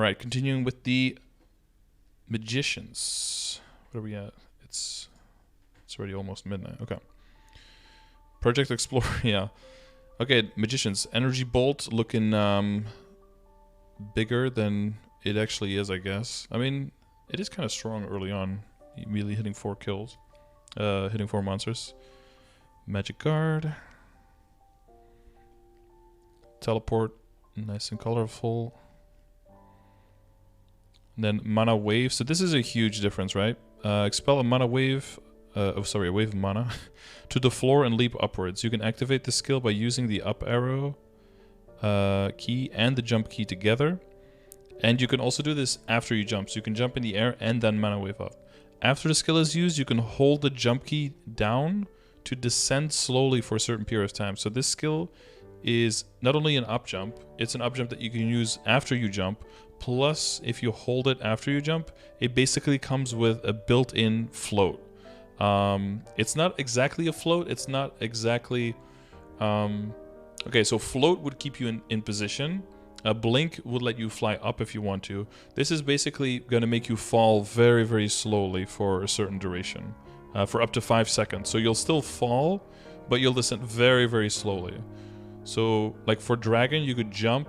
All right, continuing with the magicians. What are we at? It's already almost midnight. Okay. Project Explorer, yeah. Okay, magicians. Energy bolt looking bigger than it actually is, I guess. I mean, it is kind of strong early on. Immediately hitting 4 kills. Hitting 4 monsters. Magic guard. Teleport. Nice and colorful. And then mana wave. So this is a huge difference, right? Expel a mana wave. A wave of mana to the floor and leap upwards. You can activate the skill by using the up arrow key and the jump key together. And you can also do this after you jump. So you can jump in the air and then mana wave up. After the skill is used, you can hold the jump key down to descend slowly for a certain period of time. So this skill is not only an up jump, it's an up jump that you can use after you jump. Plus, if you hold it after you jump, it basically comes with a built-in float. It's not exactly a float. It's not exactly... okay, so float would keep you in position. A blink would let you fly up if you want to. This is basically going to make you fall very, very slowly for a certain duration. For up to 5 seconds. So you'll still fall, but you'll descend very, very slowly. So, like for dragon, you could jump,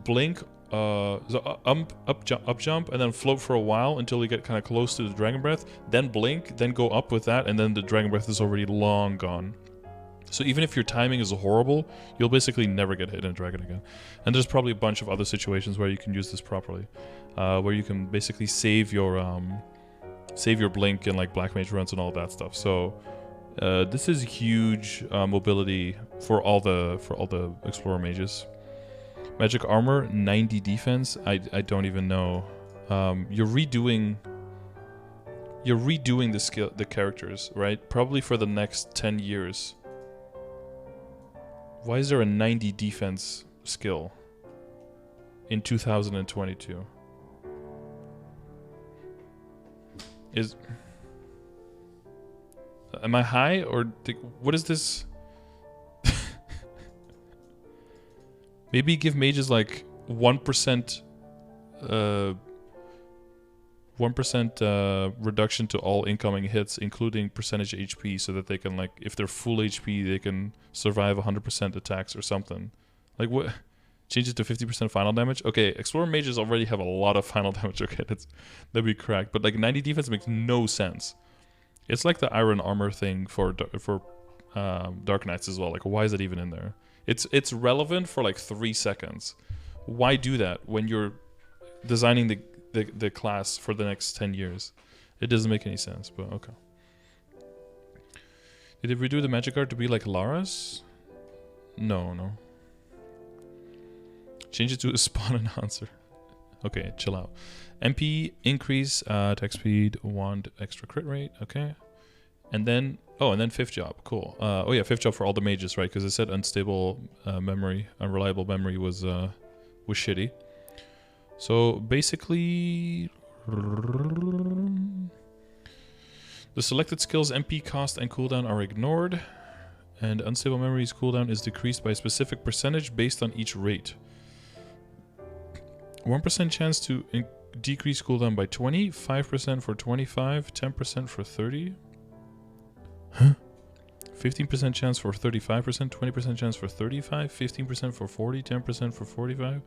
blink, up jump, and then float for a while until you get kind of close to the dragon breath. Then blink, then go up with that, and then the dragon breath is already long gone. So even if your timing is horrible, you'll basically never get hit in a dragon again. And there's probably a bunch of other situations where you can use this properly, where you can basically save your blink in like black mage runs and all that stuff. So this is huge mobility for all the explorer mages. Magic armor, 90 defense. I don't even know. You're redoing the characters, right? Probably for the next 10 years. Why is there a 90 defense skill in 2022? Am I high or what is this? Maybe give mages like 1% 1% reduction to all incoming hits, including percentage HP, so that they can, like, if they're full HP, they can survive 100% attacks or something. Like, what? Change it to 50% final damage? Okay, Explorer Mages already have a lot of final damage. Okay, that'd be cracked. But, like, 90 defense makes no sense. It's like the Iron Armor thing for Dark Knights as well. Like, why is it even in there? It's relevant for, like, 3 seconds. Why do that when you're designing the class for the next 10 years? It doesn't make any sense, but okay. Did they redo the magic art to be like Lara's? No. Change it to a spawn announcer. Okay, chill out. MP increase attack speed, wand extra crit rate. Okay, and then and then 5th job. Cool. Oh yeah, 5th job for all the mages, right? Because it said unstable memory, unreliable memory was shitty. So basically, the selected skills MP cost and cooldown are ignored, and unstable memory's cooldown is decreased by a specific percentage based on each rate. 1% chance to decrease cooldown by 20, 5% for 25, 10% for 30. Huh? 15% chance for 35%, 20% chance for 35, 15% for 40, 10% for 45.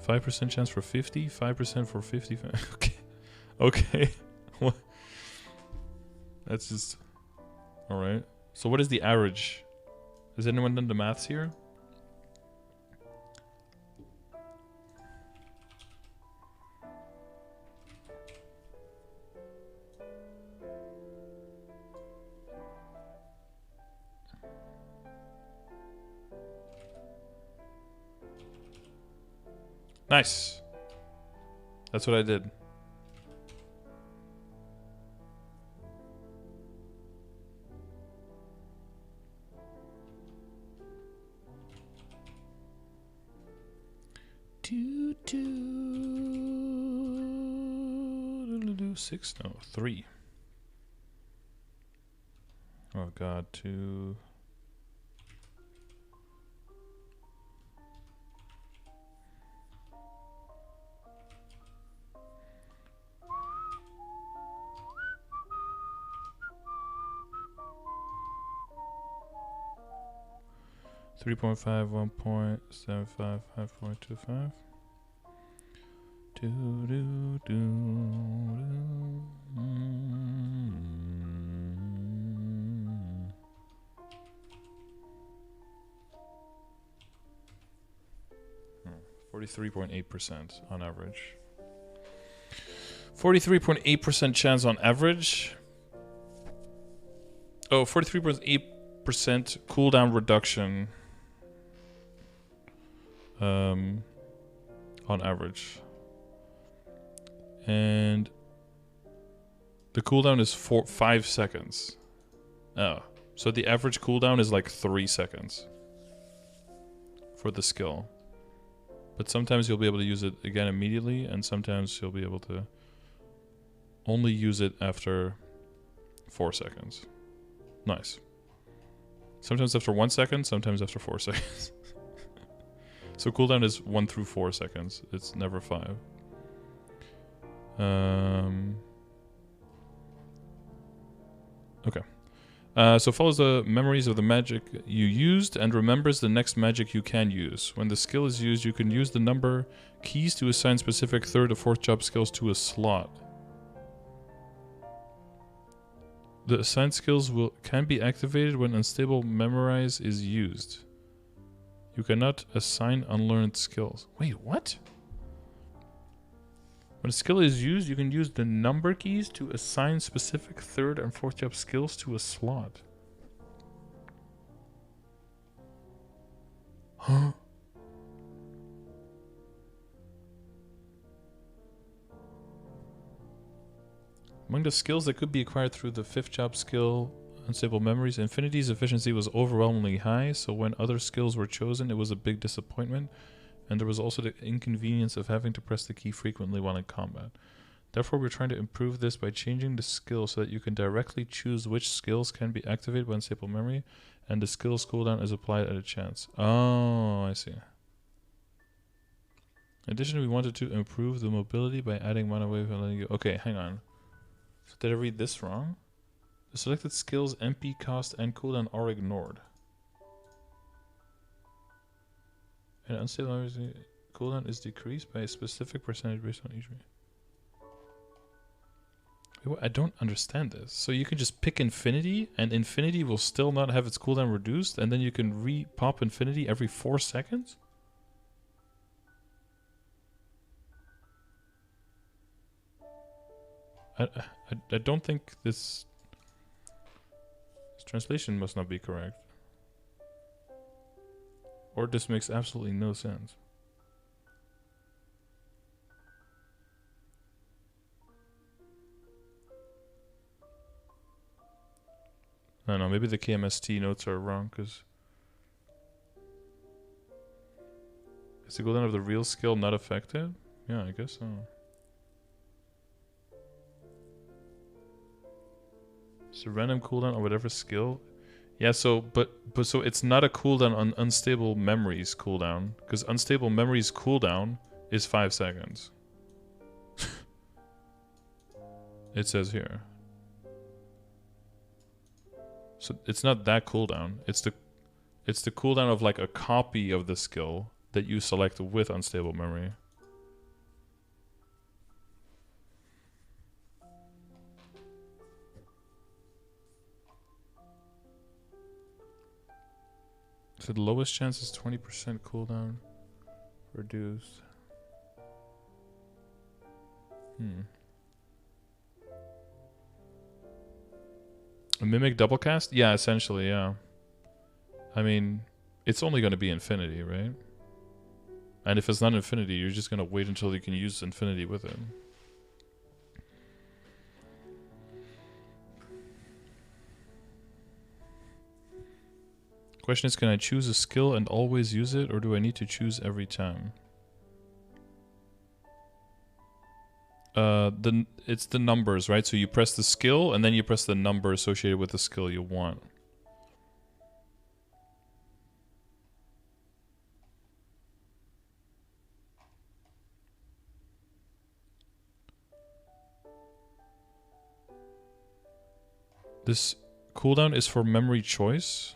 5% chance for 50, 5% for 55. Okay. What? That's just... Alright. So what is the average? Has anyone done the maths here? Nice. That's what I did. Six? No, 3. Oh god, 2. 3.5, 1.75, 5.25. Do, do, do, do. 43.8% on average. 43.8% chance on average. Oh, 43.8% cooldown reduction. On average. And the cooldown is 5 seconds. Oh. So the average cooldown is like 3 seconds. For the skill. But sometimes you'll be able to use it again immediately, and sometimes you'll be able to only use it after 4 seconds. Nice. Sometimes after 1 second, sometimes after 4 seconds. So cooldown is 1 through 4 seconds. It's never 5. Okay. So follows the memories of the magic you used and remembers the next magic you can use. When the skill is used, you can use the number keys to assign specific 3rd or 4th job skills to a slot. The assigned skills can be activated when unstable memorize is used. You cannot assign unlearned skills. Wait, what? When a skill is used, you can use the number keys to assign specific 3rd and 4th job skills to a slot. Huh? Among the skills that could be acquired through the 5th job skill, Unstable Memories, Infinity's efficiency was overwhelmingly high, so when other skills were chosen, it was a big disappointment. And there was also the inconvenience of having to press the key frequently while in combat. Therefore, we're trying to improve this by changing the skill so that you can directly choose which skills can be activated by unstable memory, and the skill's cooldown is applied at a chance. Oh, I see. In addition, we wanted to improve the mobility by adding mana wave and letting you... Okay, hang on. So did I read this wrong? The selected skills, MP cost, and cooldown are ignored. And unstable memory cooldown is decreased by a specific percentage based on each. I don't understand this. So you can just pick Infinity, and Infinity will still not have its cooldown reduced, and then you can re-pop Infinity every 4 seconds? I don't think this translation must not be correct. Or this makes absolutely no sense. I don't know, maybe the KMST notes are wrong, because... Is the cooldown of the real skill not affected? Yeah, I guess so. It's a random cooldown on whatever skill. Yeah, so but so it's not a cooldown on unstable memories cooldown, because unstable memories cooldown is 5 seconds. It says here. So it's not that cooldown. It's the cooldown of like a copy of the skill that you select with unstable memory. So the lowest chance is 20% cooldown reduced. A mimic double cast? Yeah, essentially, yeah. I mean, it's only going to be infinity, right? And if it's not infinity, you're just going to wait until you can use infinity with it. Question is, can I choose a skill and always use it, or do I need to choose every time? It's the numbers, right? So you press the skill, and then you press the number associated with the skill you want. This cooldown is for memory choice.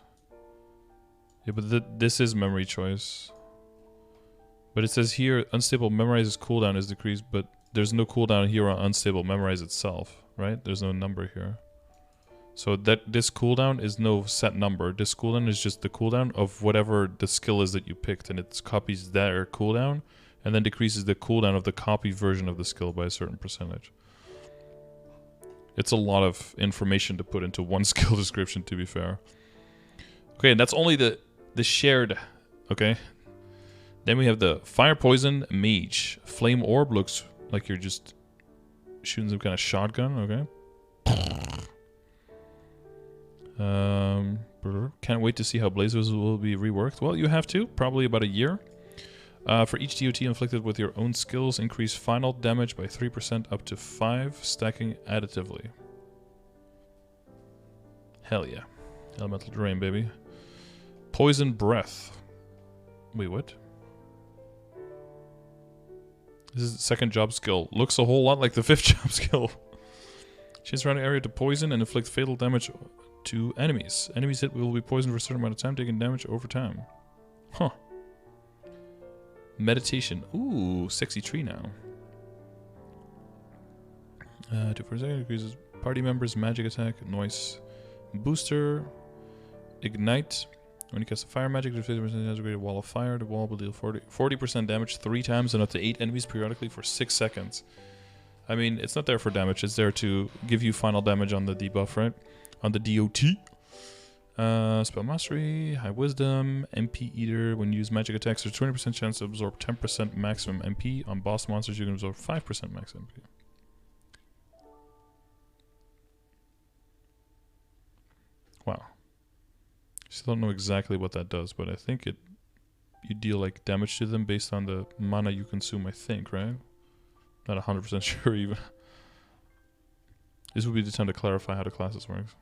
Yeah, but this is memory choice. But it says here, unstable memorize's cooldown is decreased, but there's no cooldown here on unstable memorize itself, right? There's no number here. So this cooldown is no set number. This cooldown is just the cooldown of whatever the skill is that you picked, and it copies their cooldown, and then decreases the cooldown of the copied version of the skill by a certain percentage. It's a lot of information to put into one skill description, to be fair. Okay, and that's only the shared, okay? Then we have the Fire Poison Mage. Flame Orb looks like you're just shooting some kind of shotgun, okay? Can't wait to see how Blazers will be reworked. Well, you have to, probably about a year. For each DOT inflicted with your own skills, increase final damage by 3% up to 5, stacking additively. Hell yeah. Elemental Drain, baby. Poison Breath. Wait, what? This is the second job skill. Looks a whole lot like the 5th job skill. Change surrounding area to poison and inflict fatal damage to enemies. Enemies hit will be poisoned for a certain amount of time, taking damage over time. Huh. Meditation. Ooh, sexy tree now. 2 for a second increases party members' magic attack, noise booster, ignite. When you cast a fire magic, the 50% has a great wall of fire. The wall will deal 40% damage 3 times and up to 8 enemies periodically for 6 seconds. I mean, it's not there for damage. It's there to give you final damage on the debuff, right? On the DOT. Spell Mastery, High Wisdom, MP Eater. When you use magic attacks, there's 20% chance to absorb 10% maximum MP. On boss monsters, you can absorb 5% max MP. Wow. Still don't know exactly what that does, but I think you deal like damage to them based on the mana you consume, I think, right? Not 100% sure even. This would be the time to clarify how the classes works.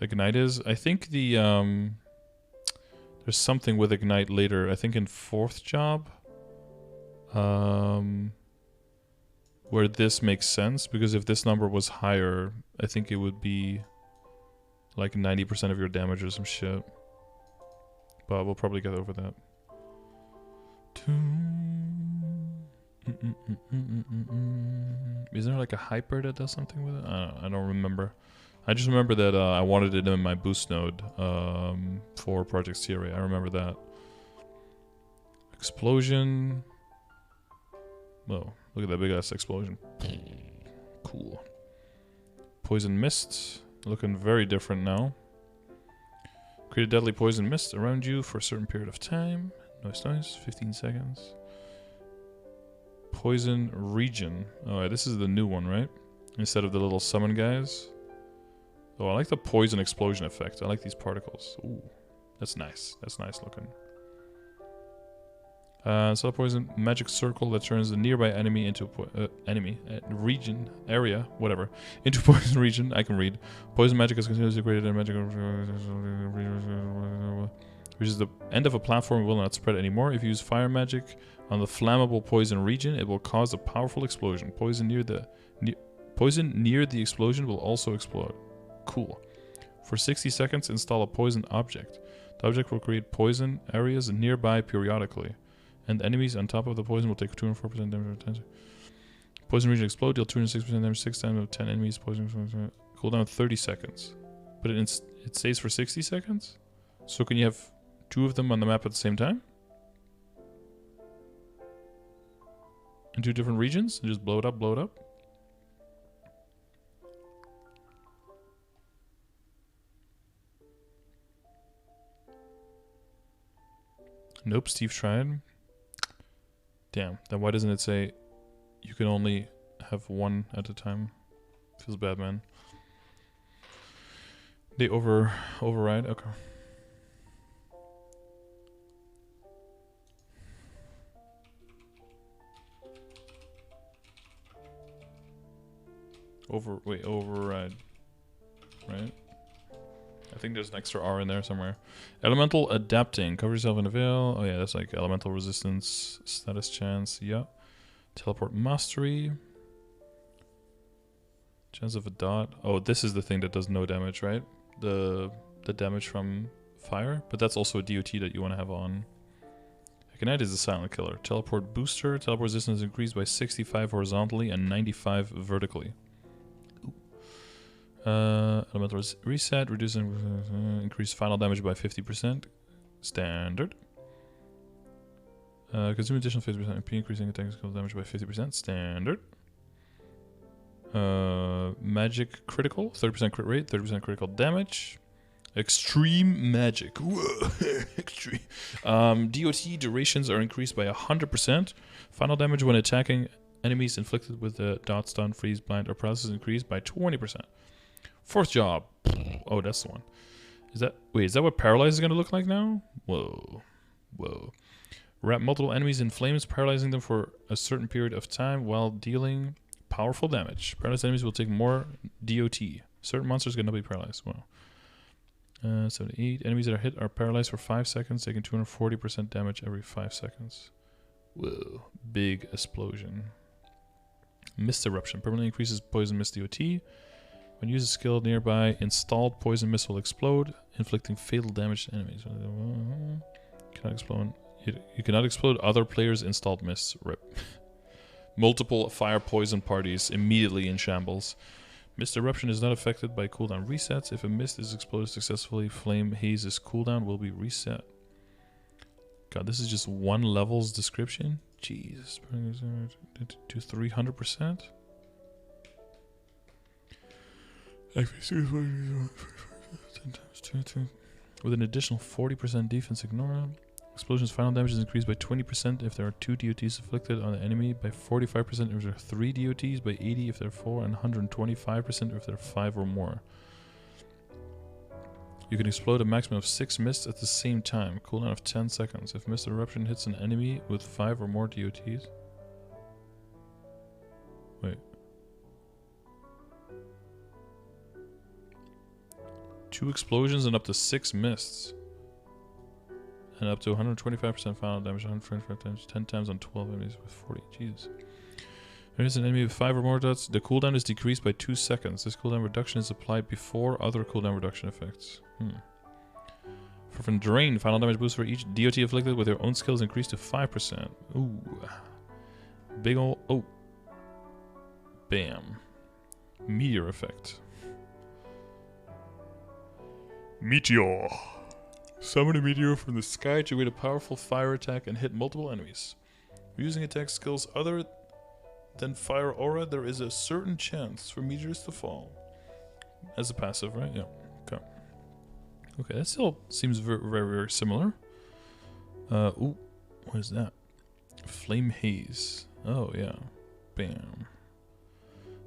Ignite is, I think the there's something with Ignite later. I think in 4th job, where this makes sense, because if this number was higher, I think it would be like 90% of your damage or some shit. But we'll probably get over that. Is there like a hyper that does something with it? I don't remember. I just remember that I wanted it in my boost node for Project Sierra. I remember that. Explosion. Whoa, look at that big ass explosion. Cool. Poison Mist. Looking very different now. Create a deadly poison mist around you for a certain period of time. Nice. 15 seconds. Poison Region. Oh, yeah, this is the new one, right? Instead of the little summon guys. Oh, I like the poison explosion effect. I like these particles. Ooh, that's nice. That's nice looking. So poison magic circle that turns the nearby enemy into region area whatever into poison region. I can read. Poison magic is continuously greater than magic, which is the end of a platform will not spread anymore. If you use fire magic on the flammable poison region, it will cause a powerful explosion. Poison near the explosion will also explode. Cool. For 60 seconds, install a poison object. The object will create poison areas nearby periodically. And enemies on top of the poison will take 204% damage. Poison region explode, deal 206% damage 6 times of 10 enemies. Poison cooldown 30 seconds. But it stays for 60 seconds? So can you have 2 of them on the map at the same time? In 2 different regions? And just blow it up, blow it up? Nope, Steve tried. Damn, then why doesn't it say you can only have 1 at a time? Feels bad, man. They override? Okay. Override. Right? I think there's an extra R in there somewhere. Elemental Adapting. Cover yourself in a veil. Oh yeah, that's like elemental resistance, status chance. Yeah. Teleport Mastery. Chance of a dot. Oh, this is the thing that does no damage, right? The damage from fire, but that's also a DOT that you want to have on. Ignite is a silent killer. Teleport booster. Teleport resistance increased by 65 horizontally and 95 vertically. Elemental reset, reducing increased final damage by 50%. Standard. Consume additional 50% MP, increasing attack skill damage by 50%. Standard. Magic critical, 30% crit rate, 30% critical damage. Extreme magic. Extreme. DOT durations are increased by 100%. Final damage when attacking enemies inflicted with the dot, stun, freeze, blind, or paralysis increased by 20%. Fourth job. Oh, that's the one. Is that... Wait, is that what paralyze is going to look like now? Whoa. Whoa. Wrap multiple enemies in flames, paralyzing them for a certain period of time while dealing powerful damage. Paralyzed enemies will take more DOT. Certain monsters cannot be paralyzed. Wow. 78. Enemies that are hit are paralyzed for 5 seconds, taking 240% damage every 5 seconds. Whoa. Big explosion. Mist Eruption. Permanently increases poison mist DOT. When you use a skill nearby, installed poison mist will explode, inflicting fatal damage to enemies. Cannot explode. You cannot explode other players' installed mists. Rip. Multiple fire poison parties immediately in shambles. Mist Eruption is not affected by cooldown resets. If a mist is exploded successfully, Flame Haze's cooldown will be reset. God, this is just one level's description? Jesus. To 300%? With an additional 40% defense ignore. Explosion's final damage is increased by 20% if there are 2 DOTs inflicted on the enemy, by 45% if there are 3 DOTs, by 80% if there are 4, and 125% if there are 5 or more. You can explode a maximum of 6 mists at the same time, cooldown of 10 seconds. If Mist Eruption hits an enemy with 5 or more DOTs... Wait. 2 explosions and up to 6 mists. And up to 125% final damage, 125 times, 10 times on 12 enemies with 40. Jesus. There is an enemy with 5 or more dots. The cooldown is decreased by 2 seconds. This cooldown reduction is applied before other cooldown reduction effects. Fervent Drain. Final damage boost for each DOT afflicted with your own skills increased to 5%. Ooh. Big ol'... Oh. Bam. Meteor effect. Meteor. Summon a meteor from the sky to create a powerful fire attack and hit multiple enemies. Using attack skills other than Fire Aura, there is a certain chance for meteors to fall. As a passive, right? Yeah. Okay. Okay, that still seems very, very, very similar. Ooh. What is that? Flame Haze. Oh, yeah. Bam.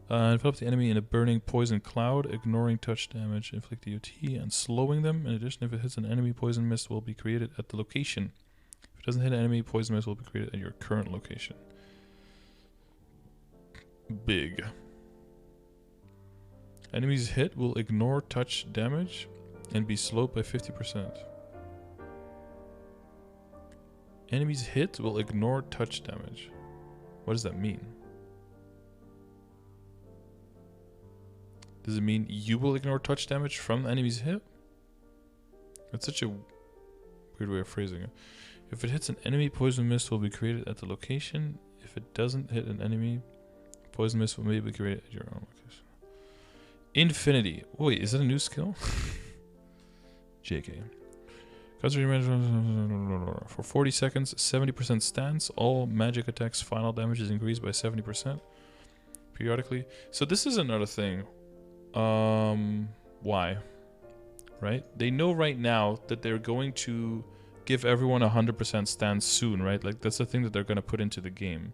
Envelop the enemy in a burning poison cloud, ignoring touch damage, inflict DOT, and slowing them. In addition, if it hits an enemy, poison mist will be created at the location. If it doesn't hit an enemy, poison mist will be created at your current location. Big. Enemies hit will ignore touch damage and be slowed by 50%. Enemies hit will ignore touch damage. What does that mean? Does it mean you will ignore touch damage from the enemy's hit? That's such a weird way of phrasing it. If it hits an enemy, poison mist will be created at the location. If it doesn't hit an enemy, poison mist will maybe be created at your own location. Infinity. Wait, is that a new skill? JK. For 40 seconds, 70% stance. All magic attacks' final damage is increased by 70% periodically. So this is another thing. Why? Right? They know right now that they're going to give everyone 100% stance soon, right? Like, that's the thing that they're going to put into the game.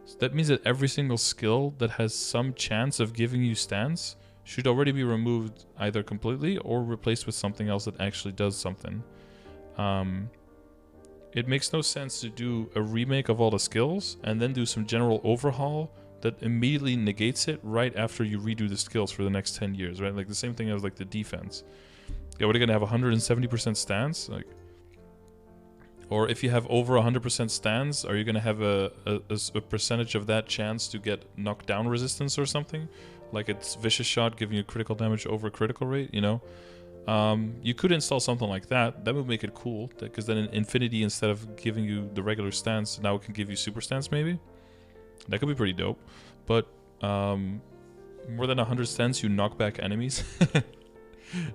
So that means that every single skill that has some chance of giving you stance should already be removed either completely or replaced with something else that actually does something. It makes no sense to do a remake of all the skills and then do some general overhaul that immediately negates it right after you redo the skills for the next 10 years, right? Like the same thing as like the defense. Yeah, what are you gonna have 170% stance? Like, or if you have over 100% stance, are you gonna have a percentage of that chance to get knockdown resistance or something? like it's vicious shot giving you critical damage over critical rate, you know. You could install something like that. That would make it cool, because then in Infinity, instead of giving you the regular stance, now it can give you super stance maybe. That could be pretty dope. But more than 100 stance, you knock back enemies.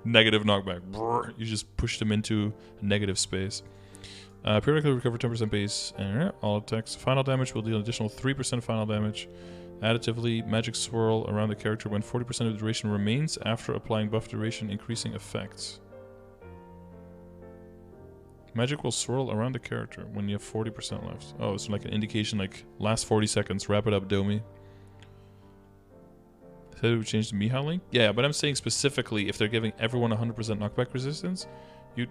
Negative knockback. Brrr. You just push them into a negative space. Periodically recover 10% base. All attacks. Final damage will deal an additional 3% final damage. Additively, magic swirl around the character when 40% of the duration remains after applying buff duration increasing effects. Magic will swirl around the character when you have 40% left. Oh, it's like an indication like last 40 seconds. Wrap it up, Domi. Said it would change the Mihai link? Yeah, but I'm saying specifically if they're giving everyone 100% knockback resistance, you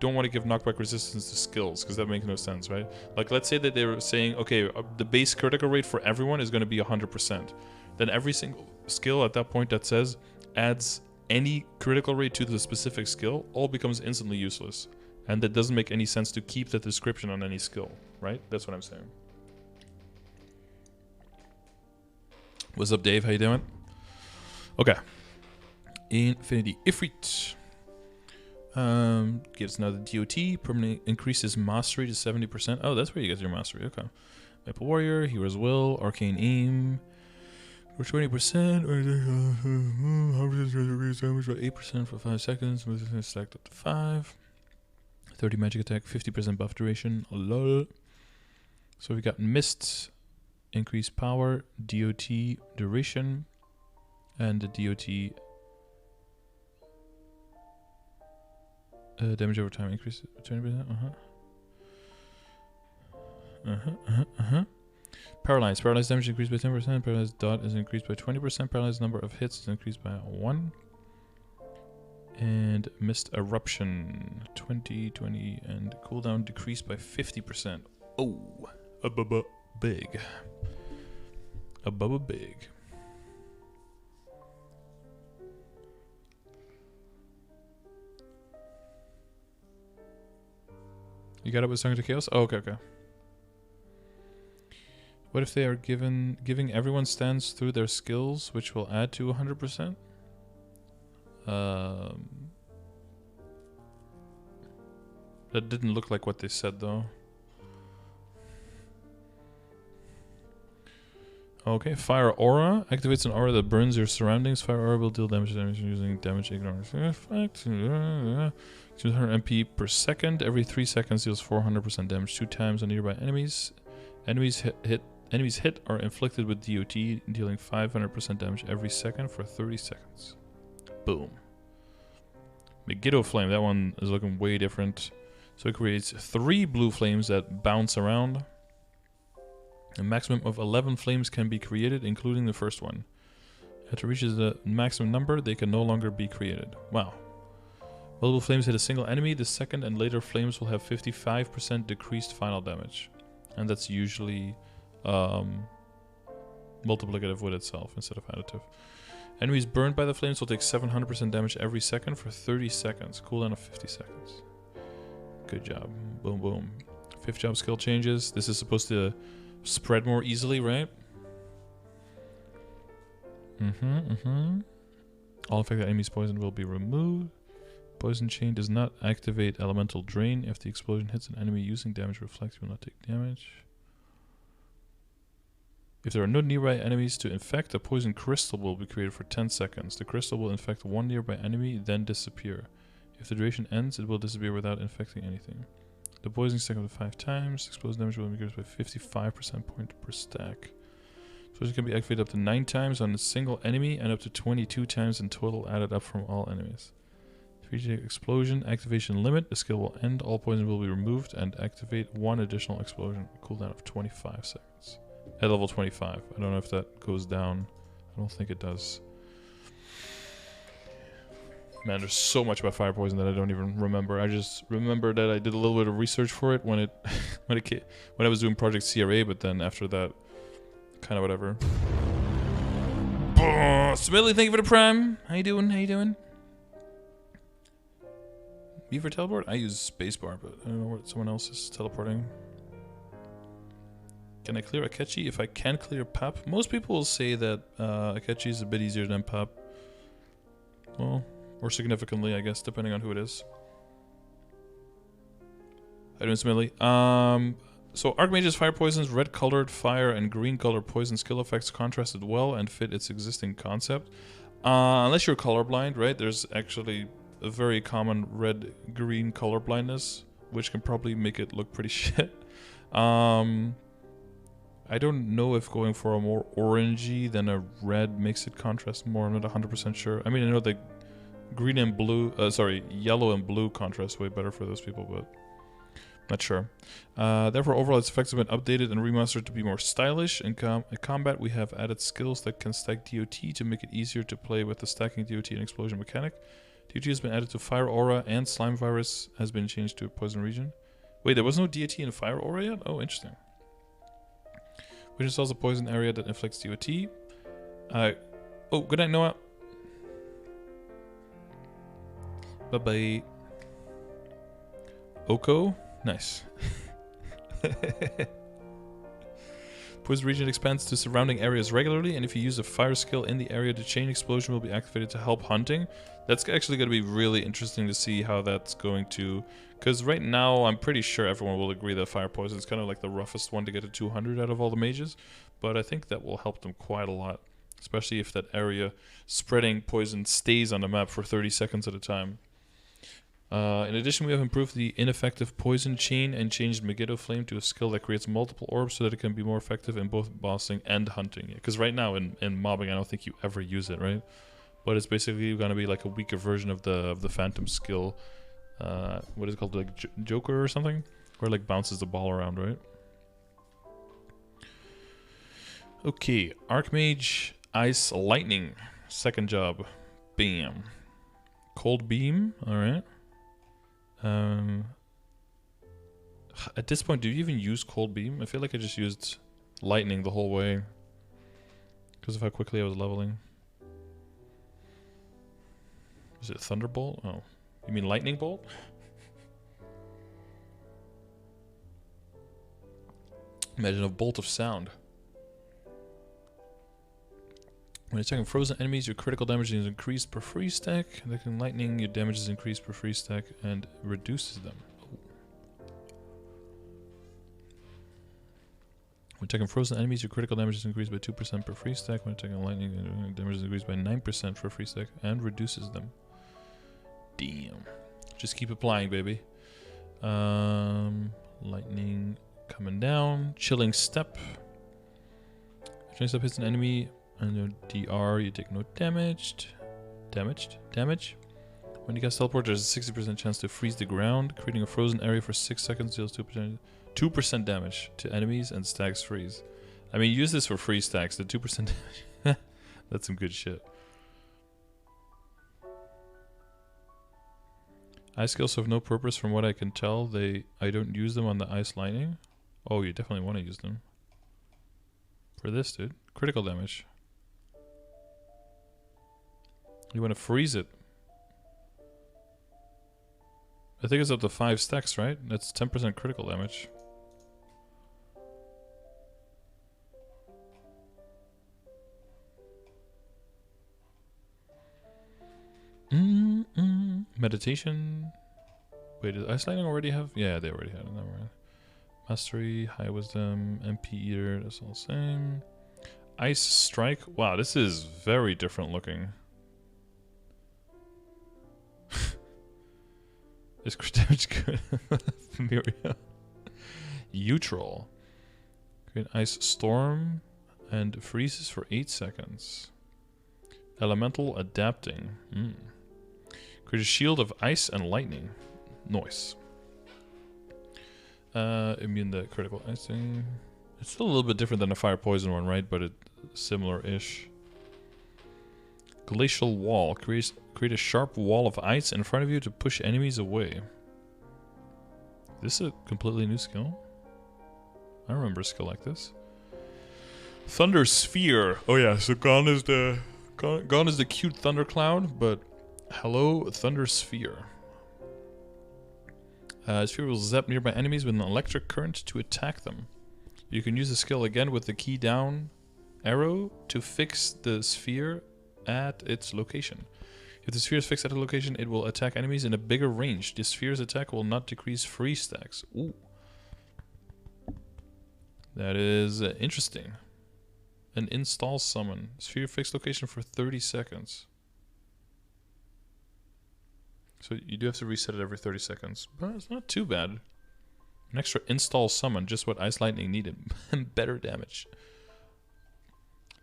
don't want to give knockback resistance to skills, because that makes no sense, right? Like, let's say that they were saying, okay, the base critical rate for everyone is going to be 100%. Then every single skill at that point that says adds any critical rate to the specific skill all becomes instantly useless. And that doesn't make any sense to keep that description on any skill, right? That's what I'm saying. What's up, Dave? How you doing? Okay. Infinity Ifrit. Gives another DOT. Permanently increases mastery to 70%. Oh, that's where you get your mastery. Okay. Maple Warrior, Hero's Will, Arcane Aim. For 20%. 100% damage by 8% for 5 seconds. Stacked up to 5. 30 magic attack, 50% buff duration. Lol. So we got Mist, increased power, DOT duration, and the DOT damage over time increase 20%. Paralyzed. Paralyzed damage increased by 10%. Paralyzed dot is increased by 20%. Paralyzed number of hits is increased by 1. And Mist Eruption 20, and cooldown decreased by 50%. Oh, big. Big. You got it with Song to Chaos? Oh, okay. What if they are giving everyone stance through their skills, which will add to 100%? That didn't look like what they said, though. Okay, Fire Aura activates an aura that burns your surroundings. Fire Aura will deal damage using damage ignorance effect. 200 MP per second. Every 3 seconds deals 400% damage 2 times on nearby enemies. Enemies hit are inflicted with DOT, dealing 500% damage every second for 30 seconds. Boom. Megiddo Flame, that one is looking way different. So it creates 3 blue flames that bounce around. A maximum of 11 flames can be created, including the first one. After it reaches the maximum number, they can no longer be created. Wow. Multiple flames hit a single enemy. The second and later flames will have 55% decreased final damage. And that's usually multiplicative with itself instead of additive. Enemies burned by the flames will take 700% damage every second for 30 seconds. Cooldown of 50 seconds. Good job. Boom, boom. 5th job skill changes. This is supposed to spread more easily, right? All affected enemies' poison will be removed. Poison chain does not activate elemental drain. If the explosion hits an enemy using damage reflect, you will not take damage. If there are no nearby enemies to infect, a poison crystal will be created for 10 seconds. The crystal will infect one nearby enemy, then disappear. If the duration ends, it will disappear without infecting anything. The poison stack up to 5 times. Explosive damage will increase by 55% point per stack. Poison can be activated up to 9 times on a single enemy and up to 22 times in total added up from all enemies. 3 explosion activation limit. The skill will end. All poison will be removed and activate 1 additional explosion. Cooldown of 25 seconds. At level 25. I don't know if that goes down. I don't think it does. Man, there's so much about fire poison that I don't even remember. I just remember that I did a little bit of research for it when when I was doing Project CRA, but then after that, kind of whatever. Smiley, thank you for the prime. How you doing? How you doing? Me for teleport? I use spacebar, but I don't know where someone else is teleporting. Can I clear Akechi? If I can clear Pap, most people will say that Akechi is a bit easier than Pap. Well, or significantly, I guess, depending on who it is. How you doing, Smiley? So Archmage's fire poisons, red colored fire and green colored poison skill effects contrasted well and fit its existing concept. Unless you're colorblind, right? There's actually a very common red-green color blindness, which can probably make it look pretty shit. I don't know if going for a more orangey than a red makes it contrast more. I'm not 100% sure. I mean, I know the green and blue, yellow and blue contrast way better for those people, but not sure. Therefore, overall, its effects have been updated and remastered to be more stylish. In combat, we have added skills that can stack DOT to make it easier to play with the stacking DOT and explosion mechanic. DOT has been added to Fire Aura, and Slime Virus has been changed to a Poison Region. Wait, there was no DOT in Fire Aura yet? Oh, interesting. Which installs a poison area that inflicts DOT. Oh, good night, Noah. Bye-bye. Oko? Nice. Poison region expands to surrounding areas regularly, and if you use a fire skill in the area, the chain explosion will be activated to help hunting. That's actually going to be really interesting to see how that's going to... Because right now, I'm pretty sure everyone will agree that fire poison is kind of like the roughest one to get to 200 out of all the mages. But I think that will help them quite a lot. Especially if that area spreading poison stays on the map for 30 seconds at a time. In addition, we have improved the ineffective poison chain and changed Megiddo Flame to a skill that creates multiple orbs so that it can be more effective in both bossing and hunting. Because right now in mobbing, I don't think you ever use it, right? But it's basically going to be like a weaker version of the Phantom skill. What is it called? Like Joker or something? Where it like bounces the ball around, right? Okay, Archmage Ice Lightning. Second job. Bam. Cold Beam. Alright. At this point, do you even use Cold Beam? I feel like I just used Lightning the whole way. Because of how quickly I was leveling. Is it Thunderbolt? Oh. You mean Lightning Bolt? Imagine a bolt of sound. When attacking frozen enemies, your critical damage is increased per free stack. Attacking lightning, your damage is increased per free stack and reduces them. Oh. When attacking frozen enemies, your critical damage is increased by 2% per free stack. When attacking lightning, your damage is increased by 9% for free stack and reduces them. Damn. Just keep applying, baby. Lightning coming down. Chilling Step. Chilling Step hits an enemy under DR, you take no damage. Damage? When you cast Teleport, there's a 60% chance to freeze the ground. Creating a frozen area for 6 seconds deals 2% damage to enemies and stacks freeze. I mean, use this for free stacks. The 2% damage. That's some good shit. Ice skills have no purpose from what I can tell. I don't use them on the Ice Lightning. Oh, you definitely want to use them. For this, dude. Critical damage. You want to freeze it. I think it's up to 5 stacks, right? That's 10% critical damage. Meditation. Wait, did Ice Lightning already have? Yeah, they already had it. Never mind. Mastery, High Wisdom, MP Eater, that's all the same. Ice Strike. Wow, this is very different looking. Is crit damage good? Muriel. Neutral. Create Ice Storm and freezes for 8 seconds. Elemental Adapting. Create a shield of ice and lightning. Nice. Immune to critical icing. It's still a little bit different than the fire poison one, right? But it's similar-ish. Glacial Wall. Create a sharp wall of ice in front of you to push enemies away. Is this a completely new skill? I remember a skill like this. Thunder Sphere. Oh yeah, so gone is the cute thundercloud, but hello Thunder Sphere. Sphere will zap nearby enemies with an electric current to attack them. You can use the skill again with the key down arrow to fix the sphere at its location. If the sphere is fixed at a location, it will attack enemies in a bigger range. The sphere's attack will not decrease freeze stacks. Ooh. That is interesting. An install summon. Sphere fixed location for 30 seconds. So you do have to reset it every 30 seconds. But it's not too bad. An extra install summon, just what Ice Lightning needed. Better damage.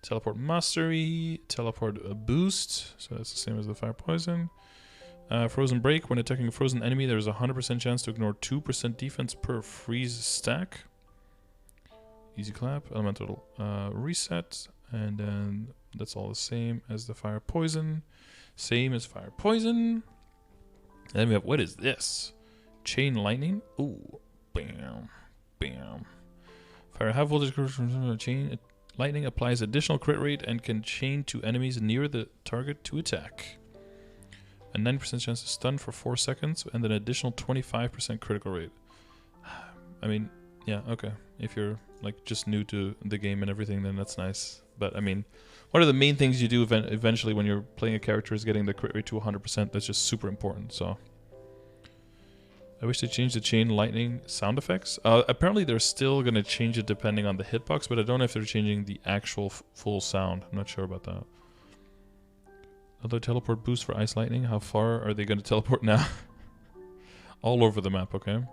Teleport Mastery, Teleport Boost, so that's the same as the Fire Poison. Frozen Break, when attacking a frozen enemy, there is a 100% chance to ignore 2% defense per freeze stack. Easy Clap, Elemental Reset, and then that's all the same as the Fire Poison. Same as Fire Poison. And then we have, what is this? Chain Lightning, ooh. Bam, bam. Fire half voltage chain lightning applies additional crit rate and can chain to enemies near the target to attack. A 90% chance to stun for 4 seconds and an additional 25% critical rate. I mean, yeah, okay. If you're like just new to the game and everything, then that's nice. But I mean, one of the main things you do eventually when you're playing a character is getting the crit rate to 100%. That's just super important. So. I wish they changed the chain lightning sound effects. Apparently they're still going to change it depending on the hitbox, but I don't know if they're changing the actual full sound. I'm not sure about that. Another teleport boost for Ice Lightning. How far are they going to teleport now? All over the map, okay.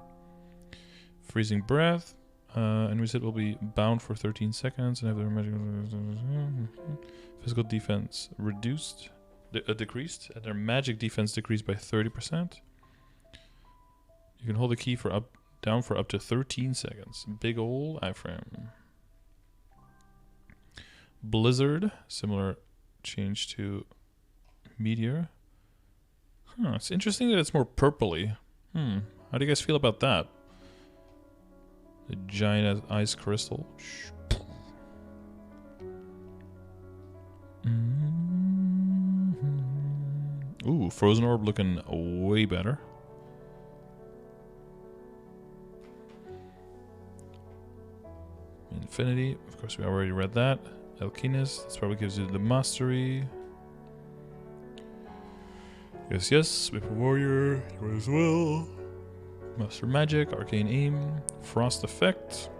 Freezing Breath. Enemies hit will be bound for 13 seconds and have their magic physical defense decreased, and their magic defense decreased by 30%. You can hold the key for down for up to 13 seconds. Big ol' iframe. Blizzard, similar change to Meteor. Huh, it's interesting that it's more purpley. How do you guys feel about that? The giant ice crystal. Ooh, Frozen Orb looking way better. Infinity, of course we already read that. Alchemist, this probably gives you the mastery. Yes, yes, Maple Warrior, you as well. Master Magic, Arcane Aim, Frost Effect.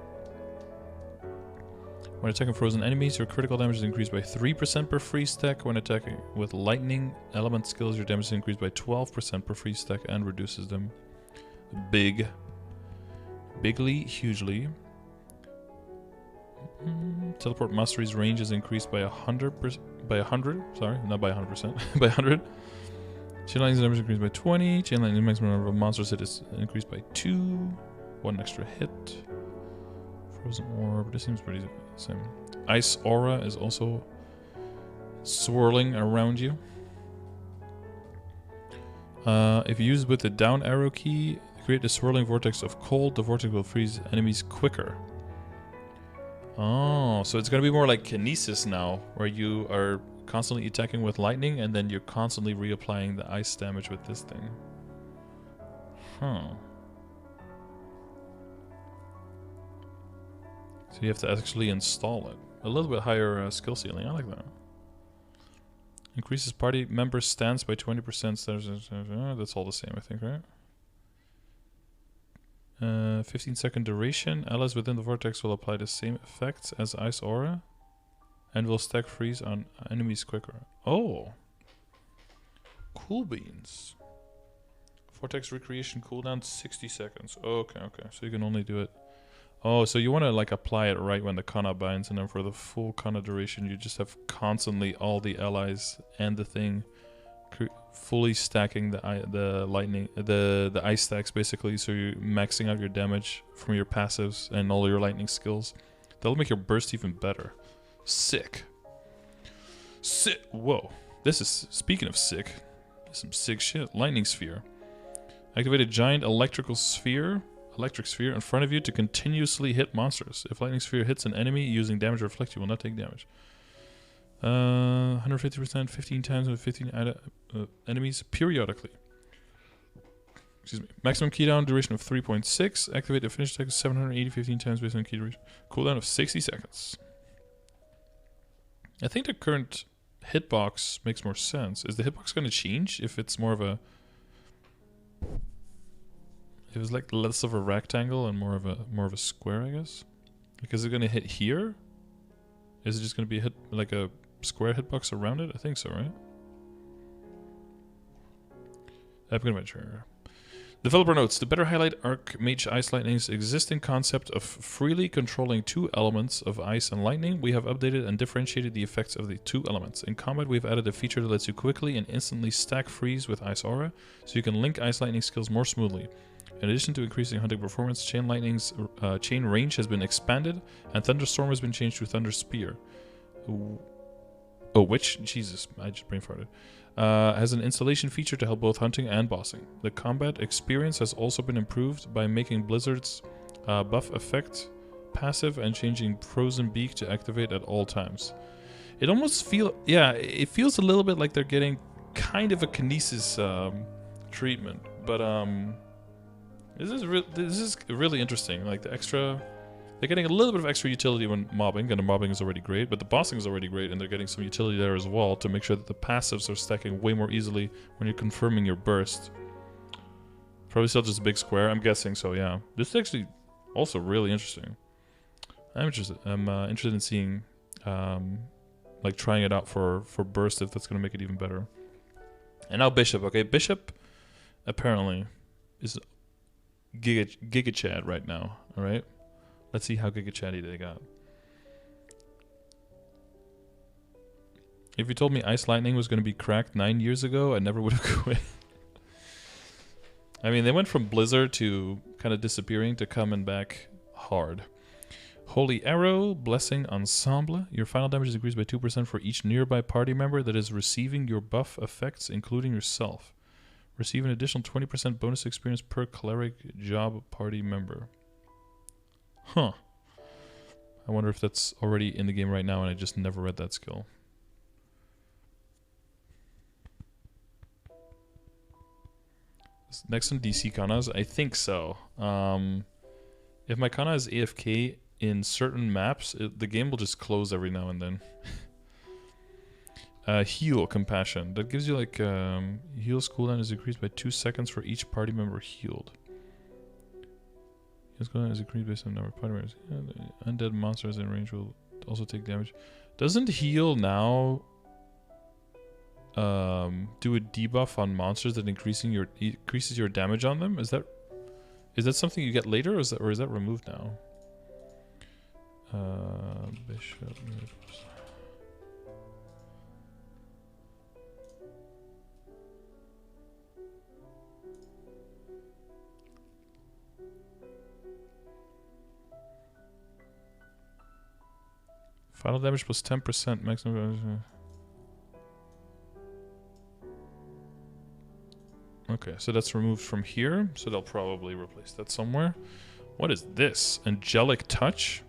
When attacking frozen enemies, your critical damage is increased by 3% per freeze stack. When attacking with lightning element skills, your damage is increased by 12% per freeze stack and reduces them. Bigly, hugely. Teleport Mastery's range is increased by 100%. Sorry, not by 100%. By 100. Chain Lightning's damage is increased by 20. Chain Lightning's maximum number of monsters hit is increased by 2. 1 extra hit. Frozen Orb. This seems pretty same. Ice Aura is also swirling around you. If you use it with the down arrow key, create a swirling vortex of cold. The vortex will freeze enemies quicker. Oh, so it's going to be more like Kinesis now, where you are constantly attacking with lightning and then you're constantly reapplying the ice damage with this thing. Huh. So you have to actually install it. A little bit higher skill ceiling, I like that. Increases party member stance by 20%. That's all the same, I think, right? 15-second duration. Allies within the vortex will apply the same effects as Ice Aura and will stack freeze on enemies quicker. Oh. Cool beans. Vortex recreation cooldown 60 seconds. Okay, okay. So you can only do it. Oh, so you want to like apply it right when the Kana binds, and then for the full Kana duration, you just have constantly all the allies and the thing fully stacking the lightning, the ice stacks basically. So you're maxing out your damage from your passives and all your lightning skills. That'll make your burst even better. Sick. Sick. Whoa. This is, speaking of sick, some sick shit. Lightning sphere. Activate a giant electric sphere in front of you to continuously hit monsters. If lightning sphere hits an enemy using damage reflect, you will not take damage. 150%, 15 times with 15 enemies periodically. Excuse me. Maximum cooldown duration of 3.6. Activate the finish attack 780 15 times based on key duration. Cooldown of 60 seconds. I think the current hitbox makes more sense. Is the hitbox going to change if it's more of a... If it's like less of a rectangle and more of a square, I guess? Because it's going to hit here? Is it just going to be a hit like a square hitbox around it? I think so, right? Epic Adventure. Developer notes, to better highlight Archmage Ice Lightning's existing concept of freely controlling two elements of ice and lightning, we have updated and differentiated the effects of the two elements. In combat, we have added a feature that lets you quickly and instantly stack freeze with Ice Aura, so you can link Ice Lightning skills more smoothly. In addition to increasing hunting performance, Chain Lightning's chain range has been expanded, and Thunderstorm has been changed to Thunder Spear. Oh, which? Jesus, I just brain farted. Has an installation feature to help both hunting and bossing. The combat experience has also been improved by making Blizzard's buff effect passive and changing Frozen Beak to activate at all times. It almost it feels a little bit like they're getting kind of a Kinesis treatment, but this is really interesting. Like the extra. They're getting a little bit of extra utility when mobbing, and the mobbing is already great, but the bossing is already great, and they're getting some utility there as well to make sure that the passives are stacking way more easily when you're confirming your burst. Probably still just a big square, I'm guessing, so yeah. This is actually also really interesting. I'm interested. I'm interested in seeing, like trying it out for burst if that's going to make it even better. And now Bishop, okay? Bishop apparently is Giga Chad right now, alright? Let's see how Giga Chatty they got. If you told me Ice Lightning was going to be cracked 9 years ago, I never would have quit. I mean, they went from Blizzard to kind of disappearing to coming back hard. Holy Arrow, Blessing Ensemble. Your final damage is increased by 2% for each nearby party member that is receiving your buff effects, including yourself. Receive an additional 20% bonus experience per cleric job party member. Huh. I wonder if that's already in the game right now and I just never read that skill. Next on DC Kanas? I think so. If my Kana is AFK in certain maps, the game will just close every now and then. Heal Compassion. That gives you like... heal's cooldown is increased by 2 seconds for each party member healed. Heal's cooldown is increased based on number of party members. Yeah, undead monsters in range will also take damage. Doesn't heal now... do a debuff on monsters that increases your damage on them? Is that something you get later, or is that removed now? Bishop. Final damage plus 10% maximum. Okay, so that's removed from here, so they'll probably replace that somewhere. What is this? Angelic Touch?